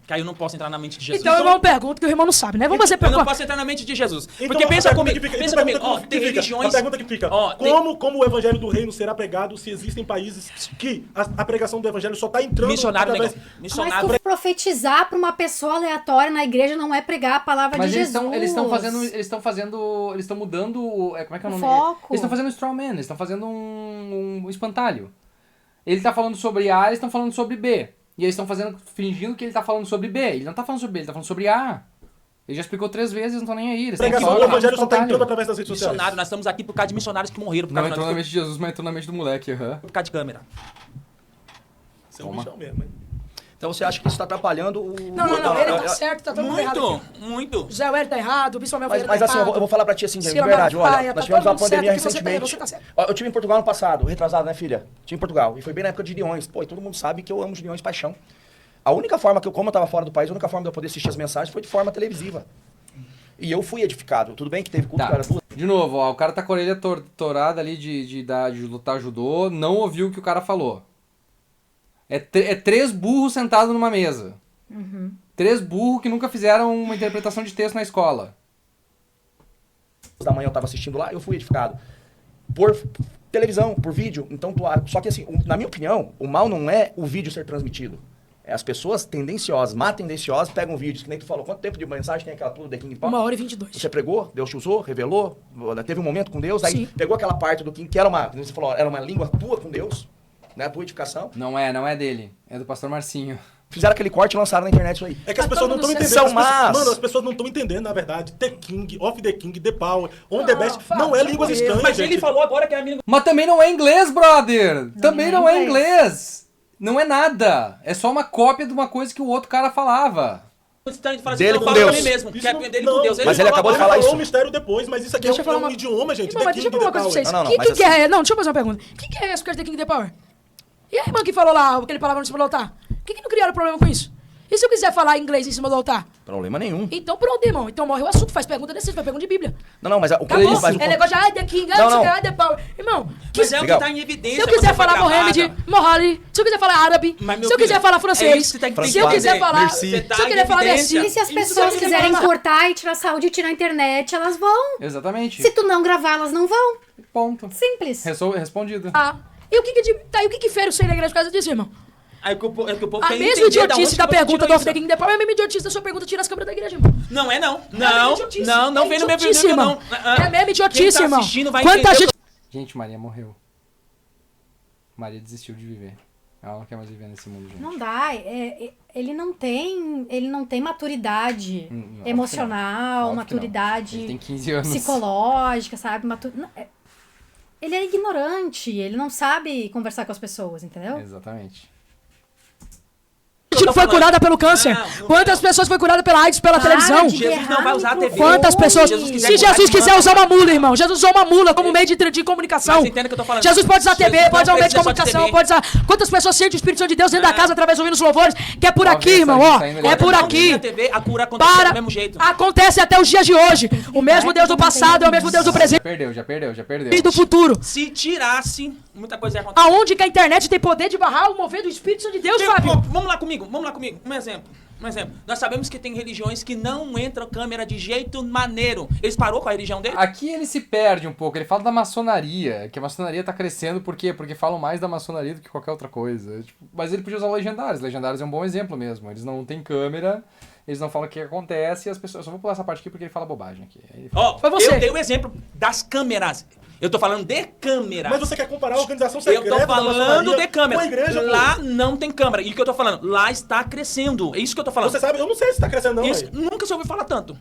Speaker 7: Que aí eu não posso entrar na mente de Jesus.
Speaker 6: Então, irmão, pergunta que o irmão não sabe, né? Vamos fazer
Speaker 7: Eu
Speaker 6: pergunta.
Speaker 7: não posso entrar na mente de Jesus.
Speaker 2: Então,
Speaker 7: Porque pensa comigo,
Speaker 2: tem religiões... A pergunta que fica, como o evangelho do reino será pregado se existem países que a pregação do evangelho só está entrando...
Speaker 7: Missionário.
Speaker 3: Mas tu profetizar para uma pessoa aleatória na igreja não é pregar a palavra de Jesus.
Speaker 4: Mas eles estão mudando, como é que é o nome?
Speaker 3: Foco.
Speaker 4: Eles estão fazendo um strawman, eles estão fazendo um espantalho. Ele está falando sobre A, eles estão falando sobre B. E eles estão fingindo que ele tá falando sobre B. Ele não tá falando sobre B, ele tá falando sobre A. Ele já explicou 3 vezes, não estão nem aí. Eles
Speaker 2: pregação do evangelho só tá entrando através das redes sociais.
Speaker 7: Missionário, nós estamos aqui por causa de missionários que morreram.
Speaker 4: Não entrou na mente de Jesus, mas entrou na mente do moleque.
Speaker 7: Por causa de câmera.
Speaker 2: Você é um bichão mesmo, hein?
Speaker 8: Então você acha que isso tá atrapalhando o...
Speaker 6: Não, ele tá certo, tá todo mundo errado.
Speaker 7: Muito.
Speaker 6: Zé Hélio tá errado, o Bispo Mel Ferreira
Speaker 8: Mas assim, eu vou falar pra ti assim, de verdade, olha, nós tivemos uma pandemia recentemente. Eu tive em Portugal no passado, retrasado, né, filha? Tive em Portugal, e foi bem na época de Gideões. Pô, e todo mundo sabe que eu amo Gideões paixão. A única forma como eu tava fora do país, a única forma de eu poder assistir as mensagens foi de forma televisiva. E eu fui edificado. Tudo bem que teve culto, cara, duas.
Speaker 4: De novo, o cara tá com a orelha torada ali de lutar judô, não ouviu o que o cara falou. É 3 burros sentados numa mesa. 3 burros que nunca fizeram uma interpretação de texto na escola.
Speaker 8: Da manhã eu tava assistindo lá, eu fui edificado. Por televisão, por vídeo. Então, só que assim, na minha opinião, o mal não é o vídeo ser transmitido. É as pessoas tendenciosas, tendenciosas, pegam vídeos, que nem tu falou. Quanto tempo de mensagem tem aquela tudo The King Power?
Speaker 6: 1h22.
Speaker 8: Você pregou, Deus te usou, revelou, teve um momento com Deus, aí
Speaker 6: Sim.
Speaker 8: pegou aquela parte do King, que era você falou, era uma língua tua com Deus, né, a tua edificação.
Speaker 4: Não é dele, é do pastor Marcinho.
Speaker 8: Fizeram aquele corte e lançaram na internet isso aí.
Speaker 2: É que as pessoas não estão entendendo. Mano, as pessoas não estão entendendo, na verdade. The King, Off the King, The Power, On the Best, não é línguas estranhas,
Speaker 7: Mas
Speaker 2: gente.
Speaker 7: ele falou agora que é a língua...
Speaker 4: Mas também não é inglês, brother! Também não é inglês! Não é nada. É só uma cópia de uma coisa que o outro cara falava.
Speaker 8: Dele com Deus.
Speaker 7: Mesmo, que é dele com Deus.
Speaker 8: Mas ele acabou de falar isso.
Speaker 2: Ele falou o mistério depois, mas isso aqui é um idioma, gente.
Speaker 6: Mas deixa eu falar uma coisa pra vocês.
Speaker 8: Não,
Speaker 6: Que é? Não, deixa eu fazer uma pergunta. O que é essa coisa The King The Power? E a irmã que falou lá, aquele palavrão em cima do altar? Por que não criaram problema com isso? E se eu quiser falar inglês em cima do altar?
Speaker 8: Problema nenhum.
Speaker 6: Então pronto, irmão. Então morre o assunto, faz pergunta desse, faz pergunta de Bíblia.
Speaker 8: Não, mas o que
Speaker 6: Acabou.
Speaker 8: faz
Speaker 6: É negócio de The King, The Power. Irmão,
Speaker 7: Mas é o que tá em evidência.
Speaker 6: se eu quiser falar Mohamed, Mohali, se eu quiser falar árabe, se eu quiser falar francês, se eu quiser falar... Se eu quiser falar Merci.
Speaker 3: E se as pessoas quiserem cortar e tirar saúde e tirar a internet, elas vão.
Speaker 4: Exatamente.
Speaker 3: Se tu não gravar, elas não vão.
Speaker 4: Ponto.
Speaker 3: Simples.
Speaker 4: Respondido.
Speaker 6: E o que fere o ser da igreja por causa disso, irmão?
Speaker 7: É que o povo
Speaker 6: A
Speaker 7: quer
Speaker 6: mesma
Speaker 7: entender
Speaker 6: idiotice da
Speaker 7: onde que você
Speaker 6: pergunta
Speaker 7: tirou
Speaker 6: do
Speaker 7: isso.
Speaker 6: The King The Power é a mesma idiotice da sua pergunta, tira as câmeras da igreja, irmão.
Speaker 7: Não é não.
Speaker 6: É
Speaker 7: Não vem no meu
Speaker 6: idiotice,
Speaker 7: vídeo,
Speaker 6: irmão.
Speaker 7: não.
Speaker 6: É a mesma idiotice,
Speaker 7: Quem tá
Speaker 6: irmão.
Speaker 7: assistindo vai
Speaker 6: Quanta
Speaker 7: entender.
Speaker 6: gente...
Speaker 4: Gente, Maria morreu. Maria desistiu de viver. Ela não quer mais viver nesse mundo, gente.
Speaker 3: Não dá. Ele não tem maturidade emocional,
Speaker 4: Óbvio que não.
Speaker 3: maturidade
Speaker 4: Ele tem 15 anos.
Speaker 3: psicológica, sabe? Ele é ignorante, ele não sabe conversar com as pessoas, entendeu?
Speaker 4: Exatamente.
Speaker 6: Não foi curada pelo câncer. Quantas pessoas foi curada pela AIDS, pela televisão?
Speaker 7: Jesus não vai usar a TV.
Speaker 6: Quantas pessoas... Se Jesus quiser usar uma mula, irmão. Jesus usou uma mula como meio de comunicação.
Speaker 7: Mas entenda o que eu tô falando.
Speaker 6: Jesus pode usar a TV,
Speaker 7: Jesus
Speaker 6: pode usar
Speaker 7: não
Speaker 6: um meio de
Speaker 7: precisa só de
Speaker 6: comunicação,
Speaker 7: TV.
Speaker 6: pode usar... Quantas pessoas sentem o Espírito Santo de Deus dentro da casa através ouvindo os louvores? Que é por aqui, irmão, ó. É por aqui.
Speaker 7: Na TV, a cura acontece do mesmo jeito.
Speaker 6: Acontece até os dias de hoje. O mesmo Deus do passado é o mesmo Deus do presente
Speaker 4: Já perdeu.
Speaker 6: e do futuro.
Speaker 7: Se tirasse, muita coisa ia acontecer.
Speaker 6: Aonde que a internet tem poder de barrar o mover do Espírito Santo de Deus, Fábio?
Speaker 7: Vamos lá comigo. Um exemplo. Nós sabemos que tem religiões que não entram câmera de jeito maneiro. Eles parou com a religião dele?
Speaker 4: Aqui ele se perde um pouco. Ele fala da maçonaria, que a maçonaria tá crescendo. Por quê? Porque falam mais da maçonaria do que qualquer outra coisa. Mas ele podia usar legendários. Legendários é um bom exemplo mesmo. Eles não têm câmera, eles não falam o que acontece e as pessoas... Eu só vou pular essa parte aqui porque ele fala bobagem aqui.
Speaker 7: Foi você. Eu dei o exemplo das câmeras. Eu tô falando de câmera.
Speaker 2: Mas você quer comparar a organização secreta
Speaker 7: Eu tô falando de câmera.
Speaker 2: com a igreja,
Speaker 7: lá não tem câmera. E o que eu tô falando? Lá está crescendo. É isso que eu tô falando.
Speaker 2: Você sabe, eu não sei se tá crescendo não.
Speaker 7: Isso, nunca se ouviu falar tanto.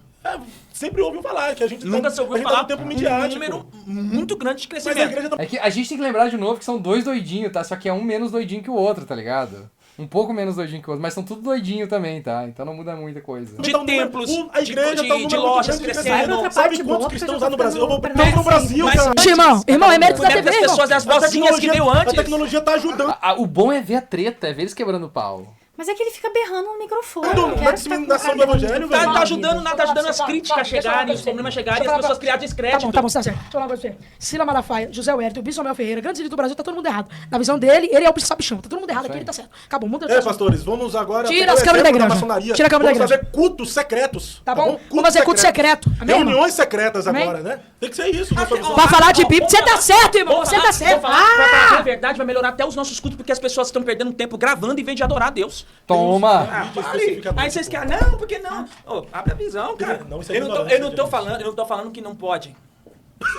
Speaker 2: Sempre ouviu falar que a gente
Speaker 7: Nunca se ouviu falar
Speaker 2: no tempo
Speaker 7: um
Speaker 2: midiático.
Speaker 7: número muito grande de
Speaker 2: Mas a
Speaker 7: crescimento.
Speaker 2: igreja tá...
Speaker 4: É que a gente tem que lembrar de novo que são 2 doidinhos, tá? Só que é um menos doidinho que o outro, tá ligado? Um pouco menos doidinho que o outro, mas são tudo doidinho também, tá? Então não muda muita coisa.
Speaker 7: De
Speaker 2: Então,
Speaker 7: templos,
Speaker 2: a igreja tá um
Speaker 7: de
Speaker 2: número
Speaker 7: lojas
Speaker 2: muito grande de
Speaker 7: crescendo.
Speaker 3: outra
Speaker 2: Sabe
Speaker 3: parte
Speaker 2: quantos
Speaker 3: boa,
Speaker 2: cristãos
Speaker 3: porque
Speaker 2: há
Speaker 3: eu
Speaker 2: no
Speaker 3: tô
Speaker 2: Brasil? Eu vou
Speaker 3: ficando
Speaker 2: não no Brasil,
Speaker 7: Mas-
Speaker 2: cara.
Speaker 6: Irmão, é mérito da
Speaker 7: Deve das
Speaker 6: TV,
Speaker 7: pessoas das vozinhas que veio
Speaker 2: A
Speaker 7: antes.
Speaker 2: tecnologia tá ajudando.
Speaker 4: O bom é ver a treta, é ver eles quebrando o pau.
Speaker 3: Mas é que ele fica berrando no microfone.
Speaker 2: Tudo,
Speaker 3: eu
Speaker 2: na
Speaker 3: quero
Speaker 2: disseminação
Speaker 3: ficar
Speaker 2: do evangelho,
Speaker 7: Tá,
Speaker 2: velho.
Speaker 7: tá ajudando as
Speaker 6: Tá,
Speaker 7: críticas
Speaker 6: deixa eu falar
Speaker 7: chegarem,
Speaker 6: pra
Speaker 7: os
Speaker 6: você.
Speaker 7: problemas chegarem,
Speaker 6: Deixa eu
Speaker 7: as
Speaker 6: falar
Speaker 7: pessoas criarem descrédito.
Speaker 6: Tá bom, tá certo. Deixa eu falar uma coisa pra você. Sila Malafaia, José Huerto, Bisomel Ferreira, grandes líderes do Brasil, tá todo mundo errado. Na visão dele, ele é o sabichão. Tá todo mundo errado aqui, ele tá certo. Acabou, muda de assunto.
Speaker 2: Pastores, vamos agora...
Speaker 6: Tira
Speaker 2: pegar
Speaker 6: as
Speaker 2: o
Speaker 6: câmeras da
Speaker 2: exemplo
Speaker 6: igreja.
Speaker 2: maçonaria.
Speaker 6: Tira a câmera da
Speaker 2: Vamos
Speaker 6: igreja.
Speaker 2: fazer cultos secretos.
Speaker 6: Tá bom?
Speaker 2: Cultos
Speaker 6: Vamos fazer culto secreto. Amém, irmão?
Speaker 2: Reuniões secretas
Speaker 6: Amém?
Speaker 2: agora, né? Tem que ser isso.
Speaker 6: Pra falar de Bíblia, você tá certo, irmão. Você tá certo.
Speaker 7: Pra falar a verdade, vai melhorar até os nossos cultos, porque as pessoas estão perdendo tempo gravando em vez de adorar a Deus.
Speaker 4: Toma!
Speaker 7: Ah,
Speaker 2: Mídia
Speaker 7: pare.
Speaker 2: especificamente.
Speaker 7: Aí vocês querem, não, porque não? Ô, abre a visão, cara.
Speaker 2: Não, isso é
Speaker 7: eu não
Speaker 2: ignorância,
Speaker 7: tô falando que não pode.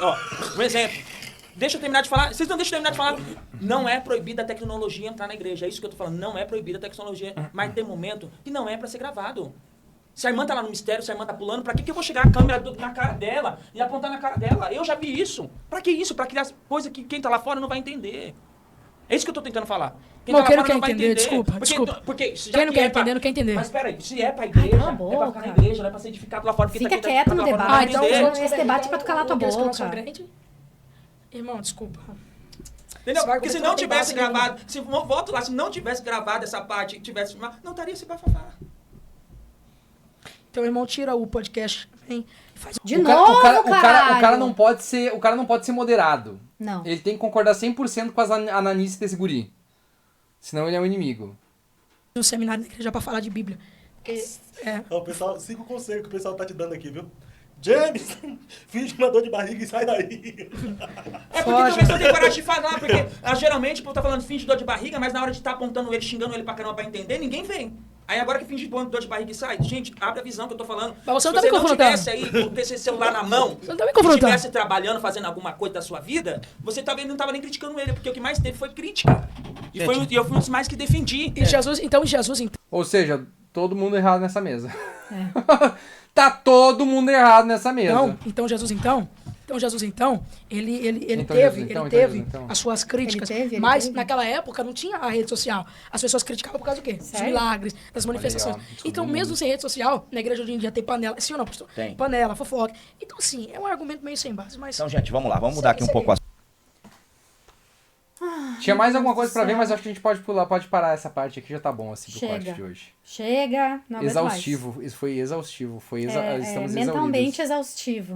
Speaker 7: Ó, um exemplo. Deixa eu terminar de falar. Vocês não deixam eu terminar de falar. Não é proibida a tecnologia entrar na igreja. É isso que eu tô falando. Não é proibida a tecnologia. Mas tem momento que não é pra ser gravado. Se a irmã tá lá no mistério, se a irmã tá pulando, pra que eu vou chegar a câmera na cara dela e apontar na cara dela? Eu já vi isso. Pra que isso? Pra criar coisa que quem tá lá fora não vai entender. É isso que eu tô tentando falar. Quem tá lá
Speaker 6: Moqueiro
Speaker 7: fora
Speaker 6: quer
Speaker 7: não vai
Speaker 6: entender,
Speaker 7: entender.
Speaker 6: desculpa,
Speaker 7: Porque,
Speaker 6: desculpa.
Speaker 7: Porque, já
Speaker 6: Quem não
Speaker 7: que
Speaker 6: quer
Speaker 7: é pra-
Speaker 6: entender, não quer entender.
Speaker 7: Mas peraí, se é pra igreja,
Speaker 3: cala a
Speaker 7: é pra ficar na
Speaker 3: boca.
Speaker 7: igreja, não é pra ser edificado lá fora. Porque
Speaker 3: Fica
Speaker 7: tá
Speaker 3: quieto no
Speaker 7: lá fora não
Speaker 3: debate.
Speaker 7: vai
Speaker 6: então,
Speaker 7: entender.
Speaker 3: Esse debate é pra tu calar tua
Speaker 6: Aqueles que não são
Speaker 3: boca.
Speaker 6: crente. Irmão, desculpa.
Speaker 7: Entendeu?
Speaker 6: Esse
Speaker 7: Porque se
Speaker 6: argumento
Speaker 7: não
Speaker 6: não tem
Speaker 7: tivesse
Speaker 6: base
Speaker 7: gravado, se volto lá, se não tivesse gravado essa parte, tivesse filmado, não estaria esse bafafá.
Speaker 6: Então, irmão, tira o podcast também. Faz
Speaker 3: De
Speaker 4: O
Speaker 3: novo,
Speaker 4: cara
Speaker 3: caralho.
Speaker 4: não pode ser moderado.
Speaker 3: Não.
Speaker 4: Ele tem que concordar 100% com as ananices desse guri. Senão ele é um inimigo.
Speaker 6: um seminário na igreja pra falar de Bíblia. Porque,
Speaker 2: Ó, pessoal, siga o conselho que o pessoal tá te dando aqui, viu? James, finge uma dor de barriga e sai daí.
Speaker 7: É porque a pessoa tem coragem de falar, porque geralmente o povo tá falando finge dor de barriga, mas na hora de estar apontando ele, xingando ele pra caramba pra entender, ninguém vem. Aí agora que finge dor de barriga e sai, gente, abre a visão que eu tô falando.
Speaker 6: Mas você
Speaker 7: Se
Speaker 6: não tá me
Speaker 7: não
Speaker 6: confrontando.
Speaker 7: tivesse aí com esse celular na mão,
Speaker 6: Você não tá me
Speaker 7: e
Speaker 6: confrontando.
Speaker 7: estivesse trabalhando, fazendo alguma coisa da sua vida, você talvez não tava nem criticando ele, porque o que mais teve foi crítica. E eu fui um dos mais que defendi.
Speaker 6: E Jesus, então, Jesus,
Speaker 4: Ou seja, todo mundo errado nessa mesa. Tá todo mundo errado nessa mesa.
Speaker 6: Então Jesus, ele
Speaker 4: Então,
Speaker 6: teve,
Speaker 4: Jesus,
Speaker 6: ele teve
Speaker 4: então.
Speaker 6: as suas críticas,
Speaker 3: Ele
Speaker 6: mas
Speaker 3: teve.
Speaker 6: naquela época não tinha a rede social. As pessoas criticavam por causa do quê? Dos
Speaker 3: Sério?
Speaker 6: milagres, das manifestações.
Speaker 4: Olha aí, ó,
Speaker 6: Então, mesmo sem rede social, na igreja hoje em dia tem panela. Sim ou não, pastor?
Speaker 8: Tem.
Speaker 6: Panela, fofoca. Então, sim, é um argumento meio sem base, mas...
Speaker 8: Então, gente, vamos lá, vamos mudar aqui um pouco o assunto.
Speaker 4: Tinha mais alguma coisa pra ver, mas acho que a gente pode pular, pode parar essa parte aqui, já tá bom assim pro
Speaker 3: Chega.
Speaker 4: corte de hoje.
Speaker 3: Chega, não aguento
Speaker 4: Exaustivo, isso foi exaustivo,
Speaker 3: mais.
Speaker 4: estamos
Speaker 3: Mentalmente
Speaker 4: exauridos.
Speaker 3: exaustivo.